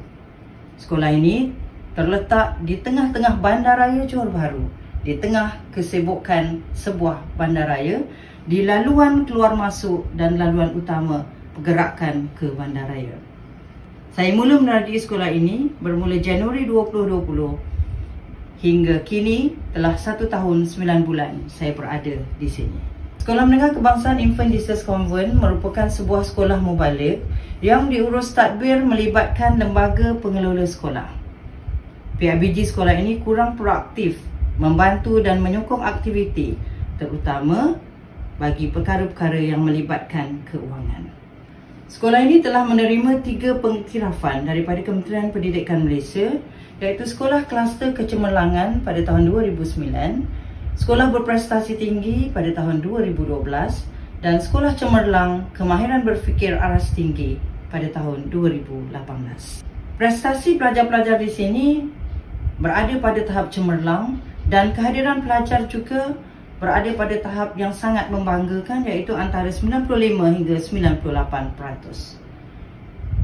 Sekolah ini terletak di tengah-tengah bandaraya Johor Bahru, di tengah kesibukan sebuah bandaraya, di laluan keluar masuk dan laluan utama pergerakan ke bandaraya. Saya mula menerajui sekolah ini bermula Januari 2020 hingga kini telah 1 tahun 9 bulan saya berada di sini. Sekolah Menengah Kebangsaan Infant Jesus Convent merupakan sebuah sekolah mubalik yang diurus tadbir melibatkan lembaga pengelola sekolah. PIBG sekolah ini kurang proaktif membantu dan menyokong aktiviti terutama bagi perkara-perkara yang melibatkan keuangan. Sekolah ini telah menerima 3 pengiktirafan daripada Kementerian Pendidikan Malaysia, iaitu Sekolah Kluster Kecemerlangan pada tahun 2009, Sekolah Berprestasi Tinggi pada tahun 2012 dan Sekolah Cemerlang Kemahiran Berfikir Aras Tinggi pada tahun 2018. Prestasi pelajar-pelajar di sini berada pada tahap cemerlang Dan kehadiran pelajar juga berada pada tahap yang sangat membanggakan, iaitu antara 95 hingga 98%.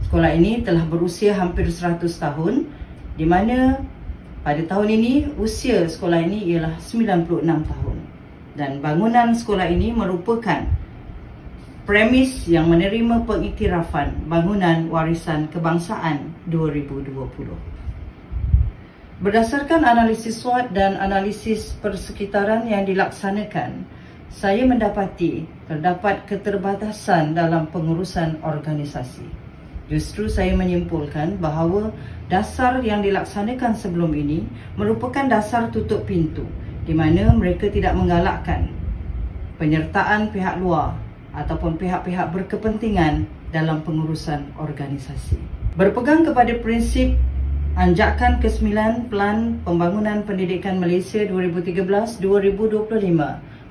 Sekolah ini telah berusia hampir 100 tahun, di mana pada tahun ini usia sekolah ini ialah 96 tahun. Dan bangunan sekolah ini merupakan premis yang menerima pengiktirafan bangunan warisan kebangsaan 2020. Berdasarkan analisis SWOT dan analisis persekitaran yang dilaksanakan, saya mendapati terdapat keterbatasan dalam pengurusan organisasi. Justru saya menyimpulkan bahawa dasar yang dilaksanakan sebelum ini merupakan dasar tutup pintu, di mana mereka tidak menggalakkan penyertaan pihak luar ataupun pihak-pihak berkepentingan dalam pengurusan organisasi. Berpegang kepada prinsip Anjakan ke-9 Pelan Pembangunan Pendidikan Malaysia 2013-2025,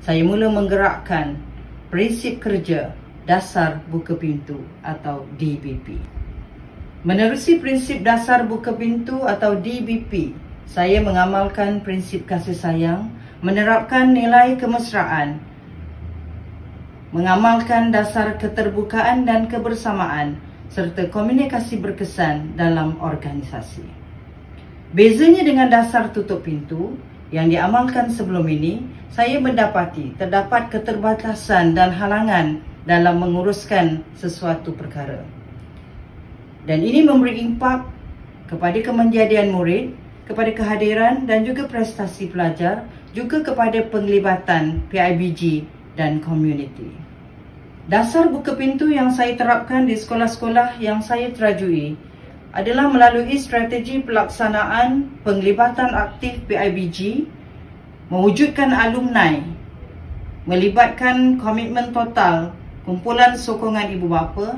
saya mula menggerakkan prinsip kerja Dasar Buka Pintu atau DBP. Menerusi prinsip Dasar Buka Pintu atau DBP, saya mengamalkan prinsip kasih sayang, menerapkan nilai kemesraan, mengamalkan dasar keterbukaan dan kebersamaan, serta komunikasi berkesan dalam organisasi. Bezanya dengan dasar tutup pintu yang diamalkan sebelum ini, saya mendapati terdapat keterbatasan dan halangan dalam menguruskan sesuatu perkara. Dan ini memberi impak kepada kemenjadian murid, kepada kehadiran dan juga prestasi pelajar, juga kepada penglibatan PIBG dan komuniti. Dasar buka pintu yang saya terapkan di sekolah-sekolah yang saya terajui adalah melalui strategi pelaksanaan penglibatan aktif PIBG, mewujudkan alumni, melibatkan komitmen total kumpulan sokongan ibu bapa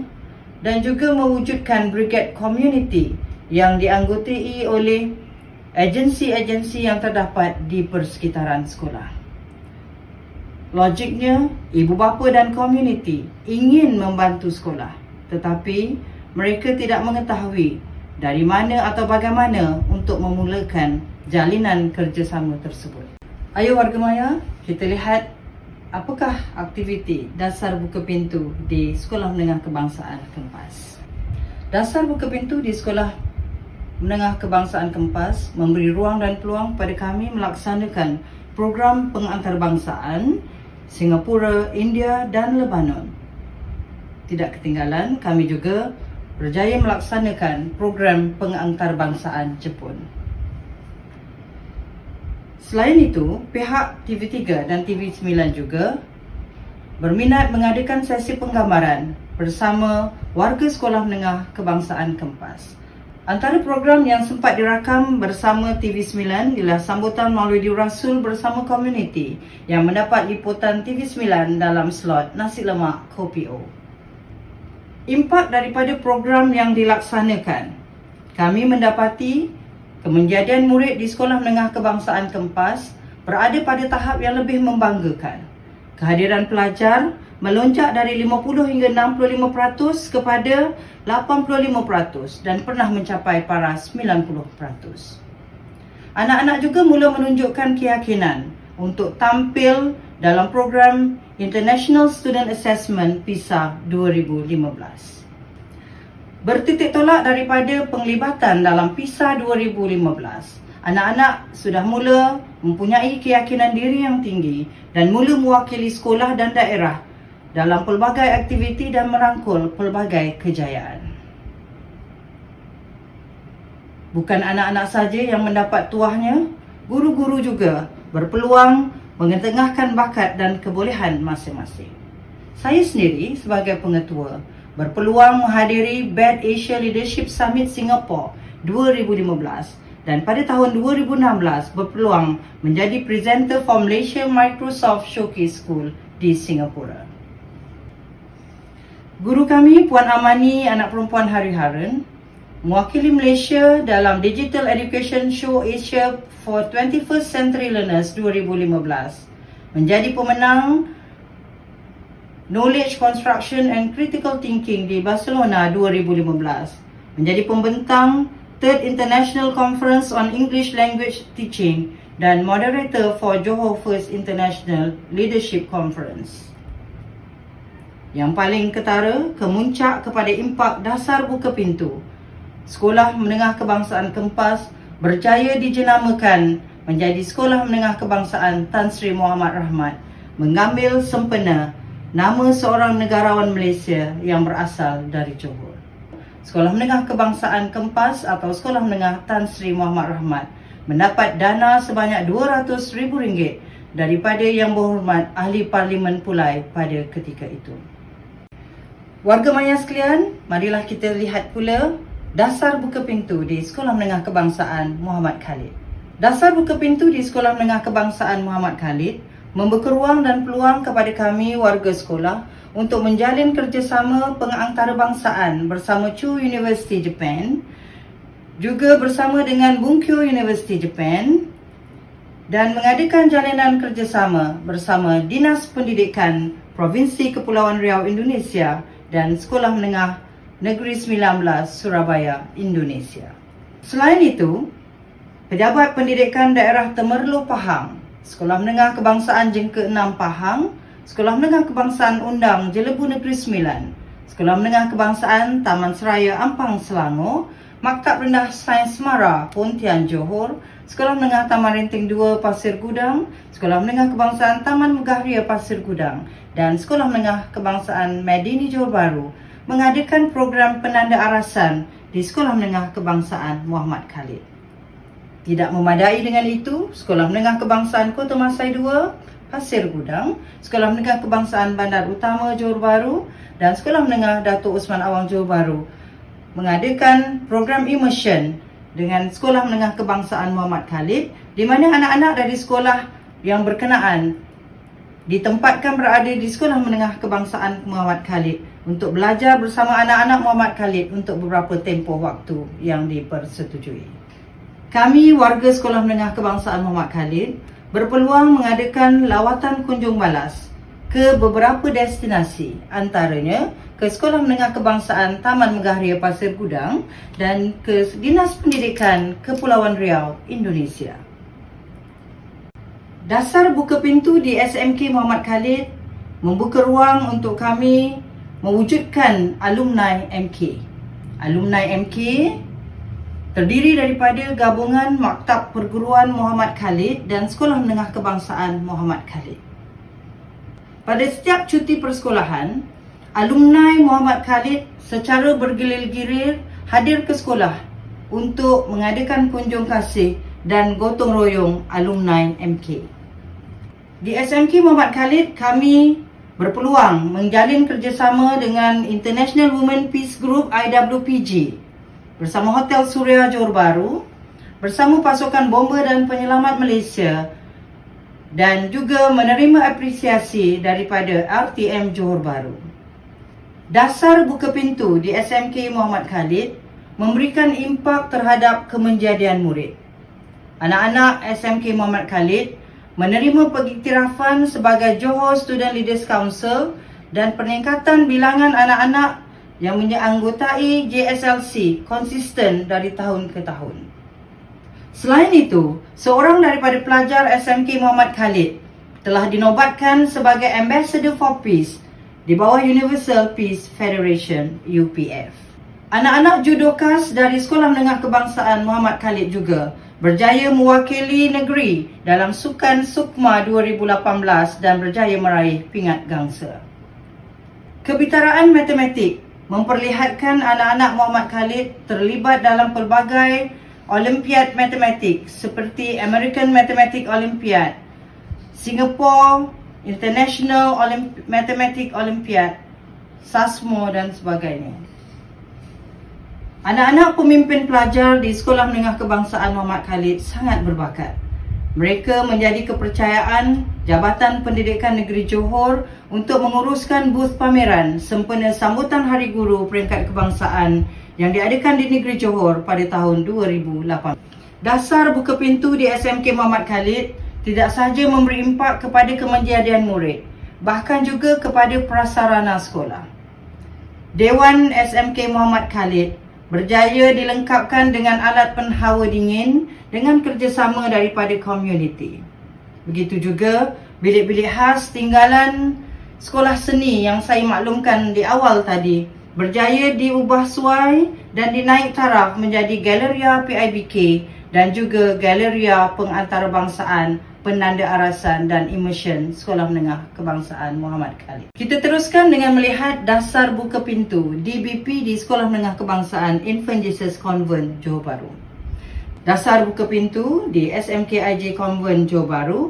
dan juga mewujudkan brigade community yang dianggotai oleh agensi-agensi yang terdapat di persekitaran sekolah. Logiknya, ibu bapa dan komuniti ingin membantu sekolah, tetapi mereka tidak mengetahui dari mana atau bagaimana untuk memulakan jalinan kerjasama tersebut. Ayo warga maya, kita lihat apakah aktiviti Dasar Buka Pintu di Sekolah Menengah Kebangsaan Kempas. Dasar Buka Pintu di Sekolah Menengah Kebangsaan Kempas memberi ruang dan peluang pada kami melaksanakan program pengantarbangsaan Singapura, India dan Lebanon. Tidak ketinggalan, kami juga berjaya melaksanakan program pengantarbangsaan Jepun. Selain itu, pihak TV3 dan TV9 juga berminat mengadakan sesi penggambaran bersama warga Sekolah Menengah Kebangsaan Kempas. Antara program yang sempat dirakam bersama TV9 ialah sambutan Maulidi Rasul bersama komuniti yang mendapat liputan TV9 dalam slot nasi lemak kopi O. Impak daripada program yang dilaksanakan, kami mendapati kemenjadian murid di Sekolah Menengah Kebangsaan Kempas berada pada tahap yang lebih membanggakan. Kehadiran pelajar melonjak dari 50 hingga 65% kepada 85% dan pernah mencapai paras 90%. Anak-anak juga mula menunjukkan keyakinan untuk tampil dalam program International Student Assessment PISA 2015. Bertitik tolak daripada penglibatan dalam PISA 2015, anak-anak sudah mula mempunyai keyakinan diri yang tinggi dan mula mewakili sekolah dan daerah dalam pelbagai aktiviti dan merangkul pelbagai kejayaan. Bukan anak-anak saja yang mendapat tuahnya, guru-guru juga berpeluang mengetengahkan bakat dan kebolehan masing-masing. Saya sendiri sebagai pengetua berpeluang menghadiri BED Asia Leadership Summit Singapore 2015 dan pada tahun 2016 berpeluang menjadi presenter for Malaysia Microsoft Showcase School di Singapura. Guru kami Puan Amani, anak perempuan Hari Harun, mewakili Malaysia dalam Digital Education Show Asia for 21st Century Learners 2015, menjadi pemenang Knowledge Construction and Critical Thinking di Barcelona 2015, menjadi pembentang Third International Conference on English Language Teaching dan moderator for Johor First International Leadership Conference. Yang paling ketara, kemuncak kepada impak dasar buka pintu, Sekolah Menengah Kebangsaan Kempas berjaya dijenamakan menjadi Sekolah Menengah Kebangsaan Tan Sri Muhammad Rahmat, mengambil sempena nama seorang negarawan Malaysia yang berasal dari Johor. Sekolah Menengah Kebangsaan Kempas atau Sekolah Menengah Tan Sri Muhammad Rahmat mendapat dana sebanyak RM200,000 daripada Yang Berhormat Ahli Parlimen Pulai pada ketika itu. Warga maya sekalian, marilah kita lihat pula dasar buka pintu di Sekolah Menengah Kebangsaan Muhammad Khalid. Dasar buka pintu di Sekolah Menengah Kebangsaan Muhammad Khalid membuka ruang dan peluang kepada kami warga sekolah untuk menjalin kerjasama pengantarbangsaan bersama Chu University Japan, juga bersama dengan Bunkyo University Japan, dan mengadakan jalinan kerjasama bersama Dinas Pendidikan Provinsi Kepulauan Riau Indonesia dan Sekolah Menengah Negeri 19 Surabaya Indonesia. Selain itu, Pejabat Pendidikan Daerah Temerloh Pahang, Sekolah Menengah Kebangsaan Jengka 6 Pahang, Sekolah Menengah Kebangsaan Undang Jelebu Negeri 9, Sekolah Menengah Kebangsaan Taman Seraya Ampang Selangor, Maktab Rendah Sains Mara Pontian Johor, Sekolah Menengah Taman Renting 2 Pasir Gudang, Sekolah Menengah Kebangsaan Taman Megah Ria Pasir Gudang dan Sekolah Menengah Kebangsaan Medini Johor Bahru mengadakan program penanda arasan di Sekolah Menengah Kebangsaan Muhammad Khalid. Tidak memadai dengan itu, Sekolah Menengah Kebangsaan Kota Masai 2 Pasir Gudang, Sekolah Menengah Kebangsaan Bandar Utama Johor Bahru dan Sekolah Menengah Datuk Osman Awang Johor Bahru mengadakan program immersion dengan Sekolah Menengah Kebangsaan Muhammad Khalid, di mana anak-anak dari sekolah yang berkenaan ditempatkan berada di Sekolah Menengah Kebangsaan Muhammad Khalid untuk belajar bersama anak-anak Muhammad Khalid untuk beberapa tempoh waktu yang dipersetujui. Kami warga Sekolah Menengah Kebangsaan Muhammad Khalid berpeluang mengadakan lawatan kunjung balas ke beberapa destinasi, antaranya ke Sekolah Menengah Kebangsaan Taman Megah Ria Pasir Gudang dan ke Dinas Pendidikan Kepulauan Riau Indonesia. Dasar buka pintu di SMK Muhammad Khalid membuka ruang untuk kami mewujudkan alumni MK. Alumni MK terdiri daripada gabungan Maktab Perguruan Muhammad Khalid dan Sekolah Menengah Kebangsaan Muhammad Khalid. Pada setiap cuti persekolahan, alumni Muhammad Khalid secara bergilir-gilir hadir ke sekolah untuk mengadakan kunjung kasih dan gotong royong alumni MK. Di SMK Muhammad Khalid, kami berpeluang menjalin kerjasama dengan International Women Peace Group IWPG bersama Hotel Suria Johor Bahru, bersama Pasukan Bomber dan Penyelamat Malaysia dan juga menerima apresiasi daripada RTM Johor Bahru. Dasar buka pintu di SMK Muhammad Khalid memberikan impak terhadap kemenjadian murid. Anak-anak SMK Muhammad Khalid menerima pengiktirafan sebagai Johor Student Leaders Council dan peningkatan bilangan anak-anak yang menyanggutai JSLC konsisten dari tahun ke tahun. Selain itu, seorang daripada pelajar SMK Muhammad Khalid telah dinobatkan sebagai Ambassador for Peace di bawah Universal Peace Federation UPF. Anak-anak judokas dari Sekolah Menengah Kebangsaan Muhammad Khalid juga berjaya mewakili negeri dalam Sukan Sukma 2018 dan berjaya meraih pingat gangsa. Kebitaraan matematik memperlihatkan anak-anak Muhammad Khalid terlibat dalam pelbagai Olimpiad matematik seperti American Mathematics Olympiad, Singapore International Mathematics Olympiad, SASMO dan sebagainya. Anak-anak pemimpin pelajar di Sekolah Menengah Kebangsaan Muhammad Khalid sangat berbakat. Mereka menjadi kepercayaan Jabatan Pendidikan Negeri Johor untuk menguruskan booth pameran sempena sambutan Hari Guru Peringkat Kebangsaan yang diadakan di Negeri Johor pada tahun 2008. Dasar buka pintu di SMK Muhammad Khalid tidak sahaja memberi impak kepada kemenjadian murid, bahkan juga kepada prasarana sekolah. Dewan SMK Muhammad Khalid berjaya dilengkapkan dengan alat penhawa dingin dengan kerjasama daripada komuniti. Begitu juga bilik-bilik khas tinggalan sekolah seni yang saya maklumkan di awal tadi berjaya diubah suai dan dinaik taraf menjadi Galeria PIBK dan juga Galeria Pengantarbangsaan Penanda Arasan dan Immersion Sekolah Menengah Kebangsaan Muhammad Khalid. Kita teruskan dengan melihat dasar buka pintu DBP di Sekolah Menengah Kebangsaan Infant Jesus Convent Johor Bahru. Dasar buka pintu di SMKIJ Convent Johor Bahru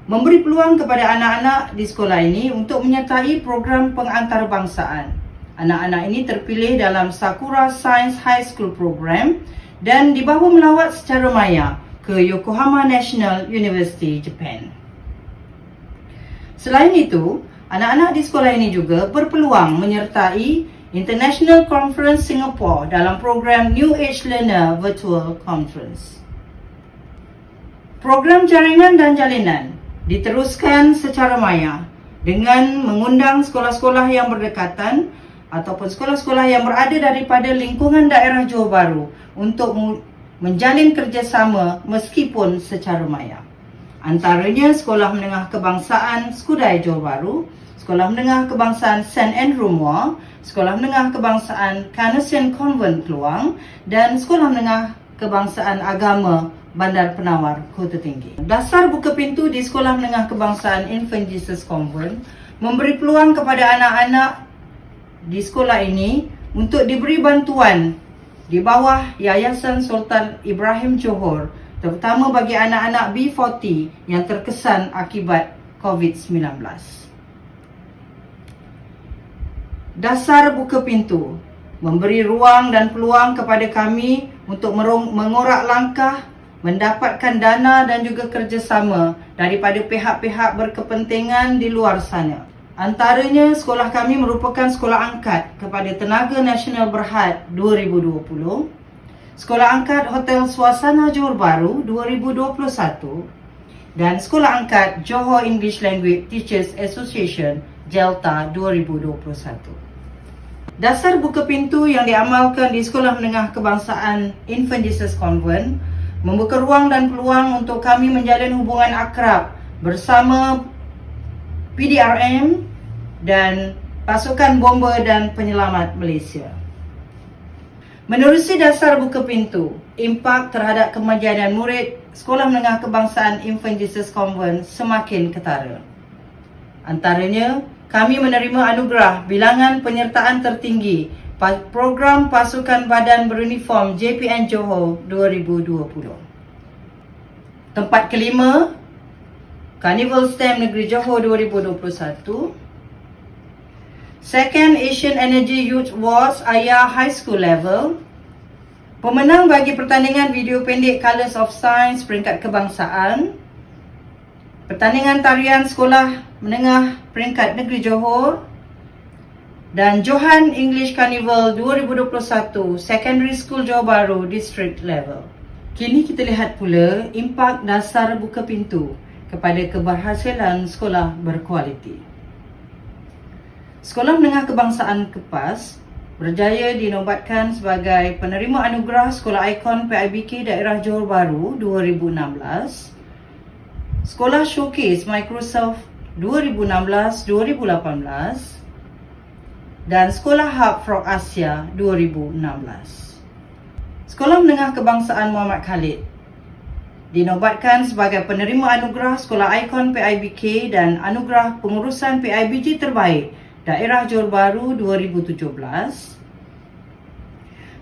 memberi peluang kepada anak-anak di sekolah ini untuk menyertai program pengantarbangsaan. Anak-anak ini terpilih dalam Sakura Science High School Program dan dibawa melawat secara maya ke Yokohama National University, Japan. Selain itu, anak-anak di sekolah ini juga berpeluang menyertai International Conference Singapore dalam program New Age Learner Virtual Conference. Program jaringan dan jalinan diteruskan secara maya dengan mengundang sekolah-sekolah yang berdekatan ataupun sekolah-sekolah yang berada daripada lingkungan daerah Johor Bahru untuk menjalin kerjasama meskipun secara maya. Antaranya Sekolah Menengah Kebangsaan Skudai Johor Bahru, Sekolah Menengah Kebangsaan St. Andrew Moore, Sekolah Menengah Kebangsaan Carnation Convent Keluang dan Sekolah Menengah Kebangsaan Agama Bandar Penawar Kota Tinggi. Dasar buka pintu di Sekolah Menengah Kebangsaan Infant Jesus Convent memberi peluang kepada anak-anak di sekolah ini untuk diberi bantuan di bawah Yayasan Sultan Ibrahim Johor, terutama bagi anak-anak B40 yang terkesan akibat COVID-19. Dasar buka pintu memberi ruang dan peluang kepada kami untuk mengorak langkah, mendapatkan dana dan juga kerjasama daripada pihak-pihak berkepentingan di luar sana. Antaranya, sekolah kami merupakan sekolah angkat kepada Tenaga Nasional Berhad 2020, Sekolah Angkat Hotel Suasana Johor Bahru 2021 dan Sekolah Angkat Johor English Language Teachers Association Jelta 2021. Dasar buka pintu yang diamalkan di Sekolah Menengah Kebangsaan Infant Jesus Convent membuka ruang dan peluang untuk kami menjalin hubungan akrab bersama PDRM dan Pasukan Bomba dan Penyelamat Malaysia. Menerusi dasar buka pintu, impak terhadap kemajuan murid Sekolah Menengah Kebangsaan Infant Jesus Convent semakin ketara. Antaranya, kami menerima anugerah bilangan penyertaan tertinggi program Pasukan Badan Beruniform JPN Johor 2020. Tempat kelima, Carnival STEM Negeri Johor 2021. Second Asian Energy Youth Awards Ayah High School Level. Pemenang bagi pertandingan video pendek Colours of Science peringkat kebangsaan. Pertandingan tarian Sekolah Menengah peringkat Negeri Johor. Dan Johan English Carnival 2021 Secondary School Johor Bahru District Level. Kini kita lihat pula impak dasar buka pintu kepada keberhasilan sekolah berkualiti. Sekolah Menengah Kebangsaan Kepas berjaya dinobatkan sebagai penerima anugerah Sekolah Ikon PIBK Daerah Johor Bahru 2016, Sekolah Showcase Microsoft 2016-2018 dan Sekolah Hub Frog Asia 2016. Sekolah Menengah Kebangsaan Muhammad Khalid dinobatkan sebagai penerima anugerah Sekolah Ikon PIBK dan anugerah pengurusan PIBG terbaik Daerah Johor Bahru 2017.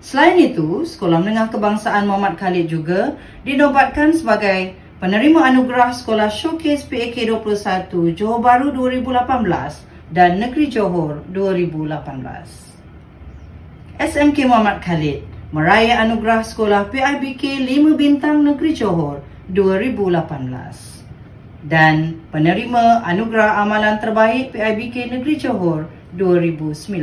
Selain itu, Sekolah Menengah Kebangsaan Muhammad Khalid juga dinobatkan sebagai penerima anugerah Sekolah Showcase PAK 21 Johor Bahru 2018 dan Negeri Johor 2018. SMK Muhammad Khalid meraih anugerah Sekolah PIBK 5 Bintang Negeri Johor 2018 dan penerima anugerah amalan terbaik PIBK Negeri Johor 2019.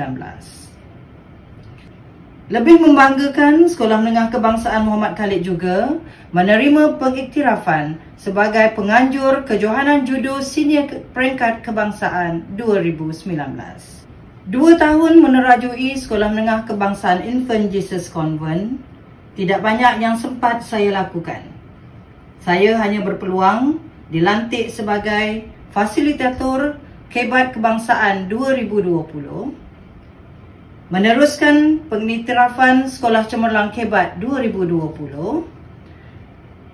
Lebih membanggakan, Sekolah Menengah Kebangsaan Muhammad Khalid juga menerima pengiktirafan sebagai penganjur kejohanan judo senior peringkat kebangsaan 2019. 2 tahun menerajui Sekolah Menengah Kebangsaan Infant Jesus Convent, tidak banyak yang sempat saya lakukan. Saya hanya berpeluang dilantik sebagai fasilitator Kebat Kebangsaan 2020, meneruskan pengiktirafan Sekolah Cemerlang Kebat 2020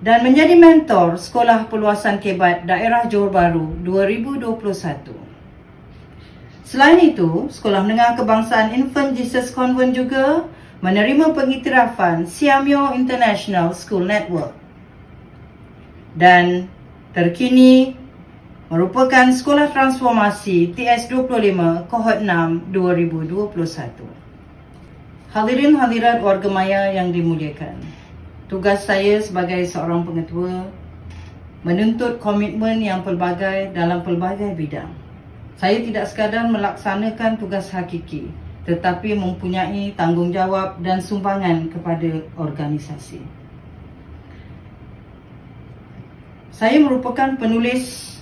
dan menjadi mentor Sekolah Perluasan Kebat Daerah Johor Bahru 2021. Selain itu, Sekolah Menengah Kebangsaan Infant Jesus Convent juga menerima pengiktirafan Siamyo International School Network dan terkini merupakan Sekolah Transformasi TS25 Kohort 6 2021. Hadirin hadirat warga maya yang dimuliakan, tugas saya sebagai seorang pengetua menuntut komitmen yang pelbagai dalam pelbagai bidang. Saya tidak sekadar melaksanakan tugas hakiki, tetapi mempunyai tanggungjawab dan sumbangan kepada organisasi. Saya merupakan penulis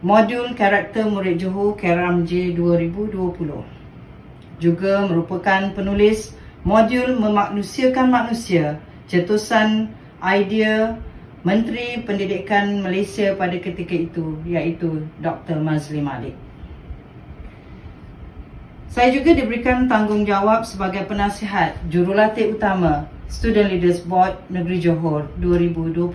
modul Karakter Murid Johor KRMJ 2020. Juga merupakan penulis modul Memanusiakan Manusia, cetusan idea Menteri Pendidikan Malaysia pada ketika itu, iaitu Dr. Mazli Malik. Saya juga diberikan tanggungjawab sebagai penasihat Jurulatih Utama Student Leaders Board Negeri Johor 2021.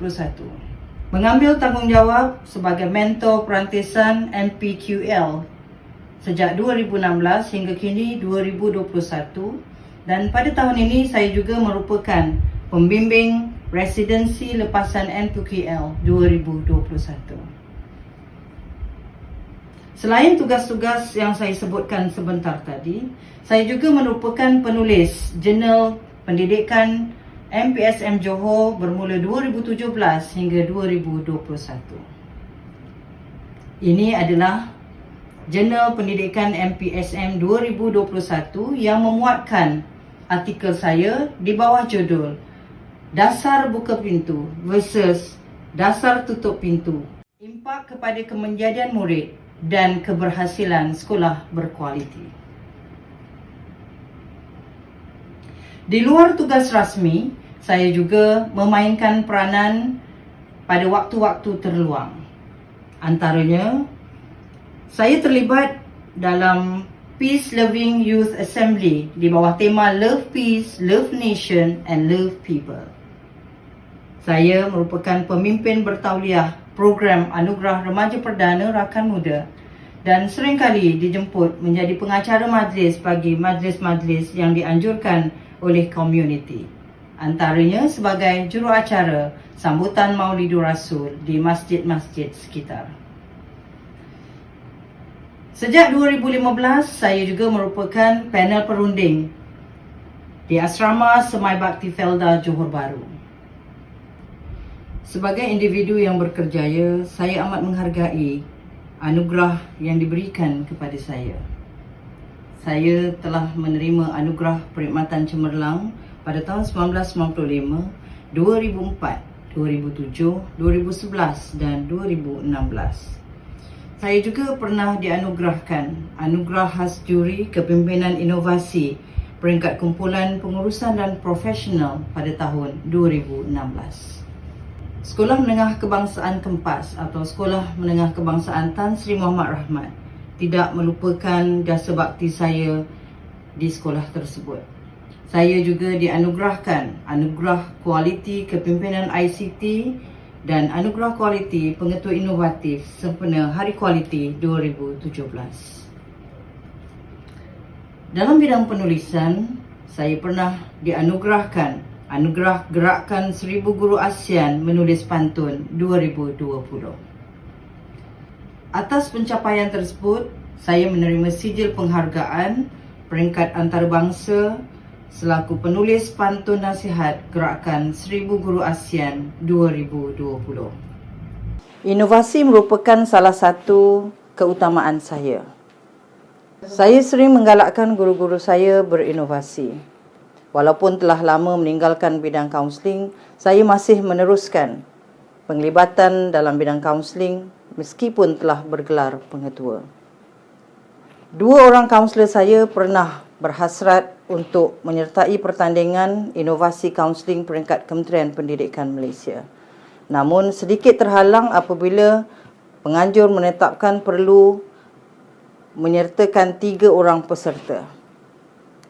Mengambil tanggungjawab sebagai mentor perantisan MPQL sejak 2016 hingga kini 2021, dan pada tahun ini saya juga merupakan pembimbing residensi lepasan MPQL 2021. Selain tugas-tugas yang saya sebutkan sebentar tadi, saya juga merupakan penulis jurnal pendidikan MPSM Johor bermula 2017 hingga 2021. Ini adalah jurnal pendidikan MPSM 2021 yang memuatkan artikel saya di bawah judul Dasar Buka Pintu versus Dasar Tutup Pintu, impak kepada kemenjadian murid dan keberhasilan sekolah berkualiti. Di luar tugas rasmi, saya juga memainkan peranan pada waktu-waktu terluang. Antaranya, saya terlibat dalam Peace Loving Youth Assembly di bawah tema Love Peace, Love Nation and Love People. Saya merupakan pemimpin bertauliah program Anugerah Remaja Perdana Rakan Muda dan seringkali dijemput menjadi pengacara majlis bagi majlis-majlis yang dianjurkan oleh komuniti. Antaranya sebagai juruacara sambutan Maulidur Rasul di masjid-masjid sekitar. Sejak 2015, saya juga merupakan panel perunding di Asrama Semai Bakti Felda Johor Bahru. Sebagai individu yang berkerjaya, saya amat menghargai anugerah yang diberikan kepada saya. Saya telah menerima anugerah Perkhidmatan Cemerlang pada tahun 1995, 2004, 2007, 2011 dan 2016. Saya juga pernah dianugerahkan anugerah khas juri kepimpinan inovasi peringkat kumpulan pengurusan dan profesional pada tahun 2016. Sekolah Menengah Kebangsaan Kempas atau Sekolah Menengah Kebangsaan Tan Sri Muhammad Rahmat tidak melupakan jasa bakti saya di sekolah tersebut. Saya juga dianugerahkan anugerah kualiti kepimpinan ICT dan anugerah kualiti pengetua inovatif sempena Hari Kualiti 2017. Dalam bidang penulisan, saya pernah dianugerahkan Anugerah Gerakan 1000 Guru ASEAN Menulis Pantun 2020. Atas pencapaian tersebut, saya menerima sijil penghargaan peringkat antarabangsa selaku penulis pantun nasihat Gerakan 1000 Guru ASEAN 2020. Inovasi merupakan salah satu keutamaan saya. Saya sering menggalakkan guru-guru saya berinovasi. Walaupun telah lama meninggalkan bidang kaunseling, saya masih meneruskan penglibatan dalam bidang kaunseling meskipun telah bergelar pengetua. Dua orang kaunselor saya pernah berhasrat untuk menyertai pertandingan inovasi kaunseling peringkat Kementerian Pendidikan Malaysia. Namun sedikit terhalang apabila penganjur menetapkan perlu menyertakan 3 orang peserta.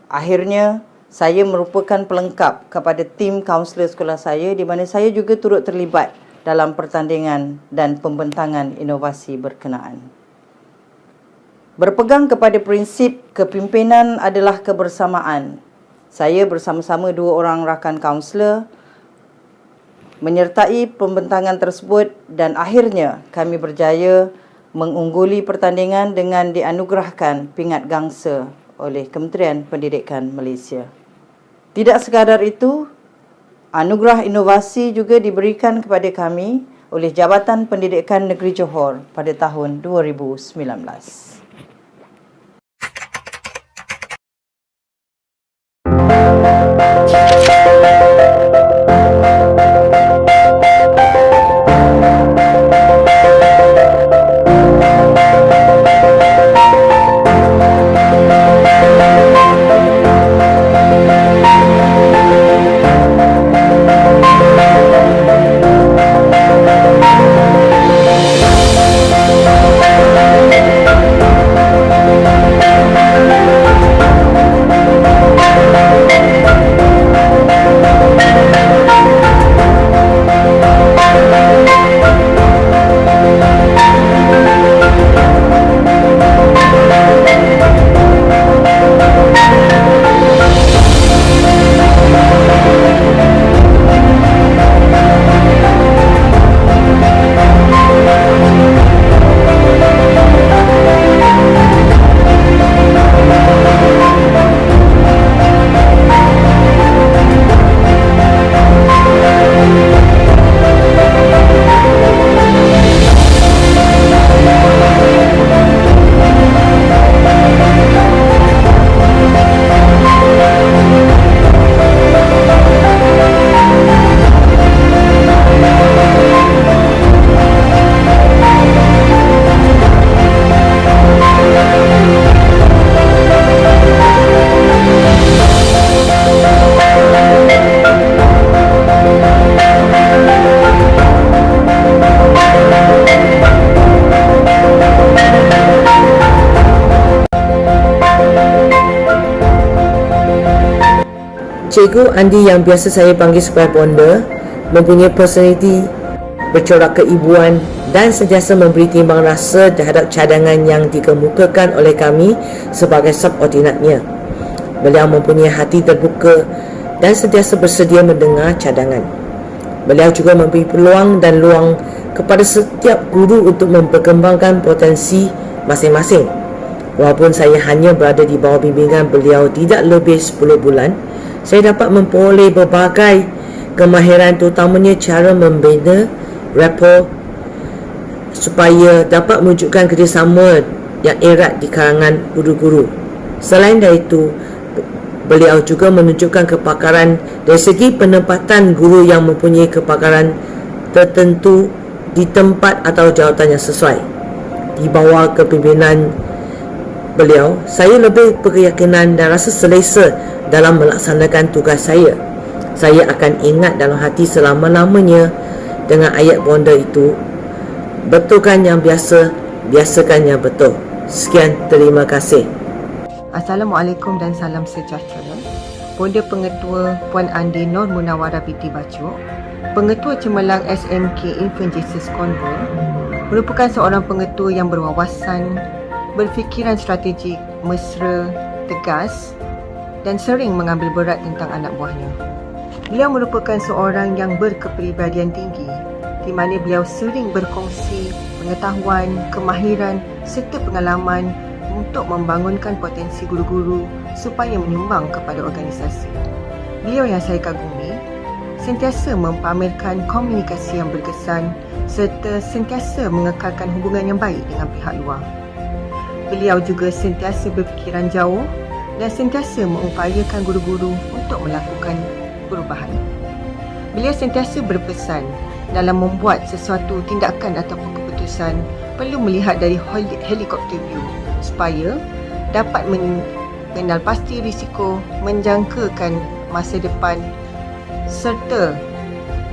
Akhirnya, saya merupakan pelengkap kepada tim kaunselor sekolah saya di mana saya juga turut terlibat dalam pertandingan dan pembentangan inovasi berkenaan. Berpegang kepada prinsip kepimpinan adalah kebersamaan, saya bersama-sama 2 orang rakan kaunselor menyertai pembentangan tersebut dan akhirnya kami berjaya mengungguli pertandingan dengan dianugerahkan pingat gangsa oleh Kementerian Pendidikan Malaysia. Tidak sekadar itu, anugerah inovasi juga diberikan kepada kami oleh Jabatan Pendidikan Negeri Johor pada tahun 2019. Cikgu Andi yang biasa saya panggil Square Bonda mempunyai personaliti bercorak keibuan dan sentiasa memberi timbang rasa terhadap cadangan yang dikemukakan oleh kami sebagai subordinatnya. Beliau mempunyai hati terbuka dan sentiasa bersedia mendengar cadangan. Beliau juga memberi peluang dan luang kepada setiap guru untuk memperkembangkan potensi masing-masing. Walaupun saya hanya berada di bawah bimbingan beliau tidak lebih 10 bulan, saya dapat memperoleh berbagai kemahiran terutamanya cara membina rapport supaya dapat menunjukkan kerjasama yang erat di kalangan guru-guru. Selain dari itu, beliau juga menunjukkan kepakaran dari segi penempatan guru yang mempunyai kepakaran tertentu di tempat atau jawatan yang sesuai. Di bawah kepimpinan beliau, saya lebih berkeyakinan dan rasa selesa dalam melaksanakan tugas saya. Saya akan ingat dalam hati selama-lamanya dengan ayat bonda itu, betulkan yang biasa, biasakan yang betul. Sekian, terima kasih. Assalamualaikum dan salam sejahtera. Bonda Pengetua Puan Andi Nur Munawara binti Bacok, Pengetua Cemerlang SMK Infant Jesus Convent, merupakan seorang pengetua yang berwawasan, berfikiran strategik, mesra, tegas dan sering mengambil berat tentang anak buahnya. Beliau merupakan seorang yang berkepribadian tinggi, di mana beliau sering berkongsi pengetahuan, kemahiran serta pengalaman untuk membangunkan potensi guru-guru supaya menyumbang kepada organisasi. Beliau yang saya kagumi sentiasa mempamerkan komunikasi yang berkesan serta sentiasa mengekalkan hubungan yang baik dengan pihak luar. Beliau juga sentiasa berfikiran jauh dan sentiasa mengupayakan guru-guru untuk melakukan perubahan. Beliau sentiasa berpesan dalam membuat sesuatu tindakan ataupun keputusan perlu melihat dari helikopter view supaya dapat mengenal pasti risiko, menjangkakan masa depan serta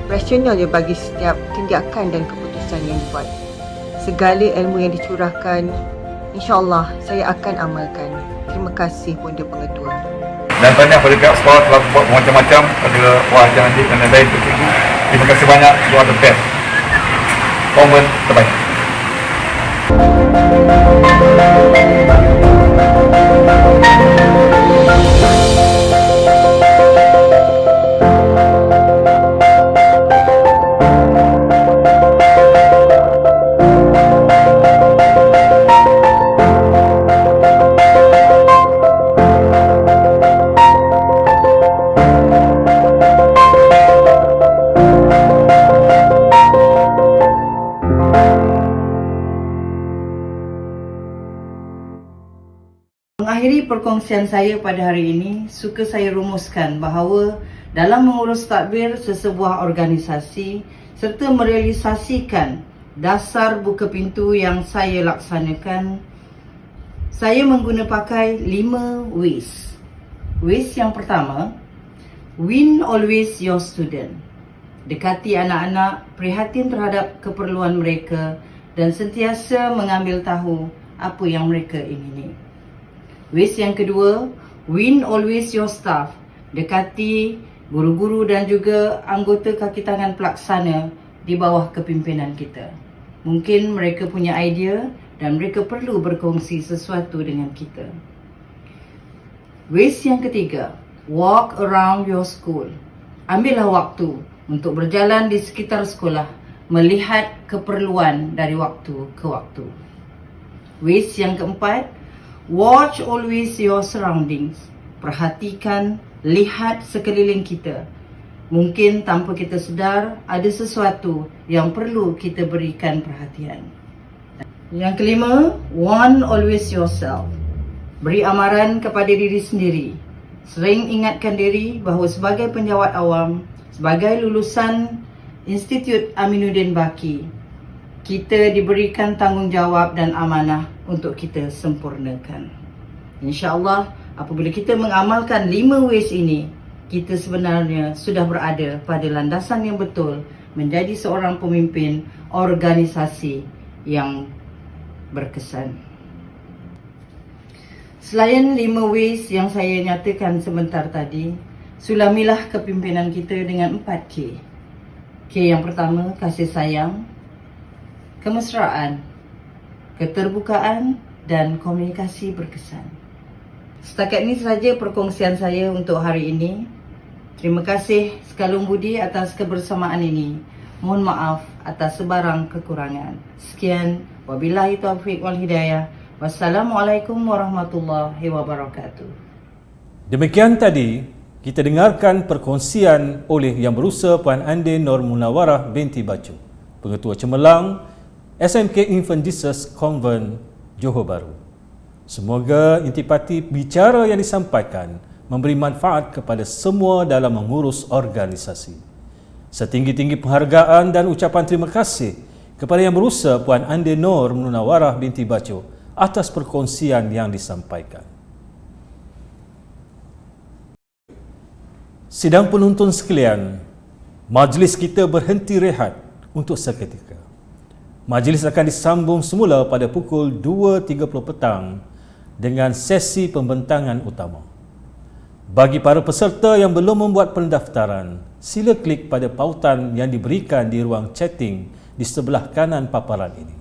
rasional bagi setiap tindakan dan keputusan yang dibuat. Segala ilmu yang dicurahkan, insya-Allah saya akan amalkan. Terima kasih Bonda Pengetua. Dan tahniah pada pihak sekolah telah buat macam-macam pada wajah nanti dan lain tersebut. Terima kasih banyak, you are the best. Konvent terbaik. Mengakhiri perkongsian saya pada hari ini, suka saya rumuskan bahawa dalam mengurus tadbir sesebuah organisasi serta merealisasikan dasar buka pintu yang saya laksanakan, saya pakai 5 ways. Ways yang pertama, win always your student. Dekati anak-anak, prihatin terhadap keperluan mereka dan sentiasa mengambil tahu apa yang mereka ingini. Ways yang kedua, win always your staff. Dekati guru-guru dan juga anggota kaki tangan pelaksana di bawah kepimpinan kita. Mungkin mereka punya idea dan mereka perlu berkongsi sesuatu dengan kita. Ways yang ketiga, walk around your school. Ambillah waktu untuk berjalan di sekitar sekolah, melihat keperluan dari waktu ke waktu. Ways yang keempat, watch always your surroundings. Perhatikan, lihat sekeliling kita. Mungkin tanpa kita sedar, ada sesuatu yang perlu kita berikan perhatian. Yang kelima, warn always yourself. Beri amaran kepada diri sendiri. Sering ingatkan diri bahawa sebagai penjawat awam, sebagai lulusan Institut Aminuddin Baki, kita diberikan tanggungjawab dan amanah untuk kita sempurnakan. InsyaAllah, apabila kita mengamalkan 5 ways ini, kita sebenarnya sudah berada pada landasan yang betul menjadi seorang pemimpin organisasi yang berkesan. Selain 5 ways yang saya nyatakan sebentar tadi, sulamilah kepimpinan kita dengan 4K. K yang pertama, kasih sayang, kemesraan, keterbukaan dan komunikasi berkesan. Setakat ini sahaja perkongsian saya untuk hari ini. Terima kasih sekalung budi atas kebersamaan ini. Mohon maaf atas sebarang kekurangan. Sekian, wabillahi taufiq wal hidayah. Wassalamualaikum warahmatullahi wabarakatuh. Demikian tadi kita dengarkan perkongsian oleh Yang Berusaha Puan Andin Nur Munawarah binti Bacu, Pengetua Cemerlang SMK Infant Jesus Convent Johor Bahru. Semoga intipati bicara yang disampaikan memberi manfaat kepada semua dalam mengurus organisasi. Setinggi-tinggi penghargaan dan ucapan terima kasih kepada Yang Berusaha Puan Andin Nur Munawarah binti Bacu atas perkongsian yang disampaikan. Sidang penonton sekalian, majlis kita berhenti rehat untuk seketika. Majlis akan disambung semula pada pukul 2.30 petang dengan sesi pembentangan utama. Bagi para peserta yang belum membuat pendaftaran, sila klik pada pautan yang diberikan di ruang chatting di sebelah kanan paparan ini.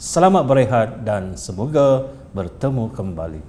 Selamat berehat dan semoga bertemu kembali.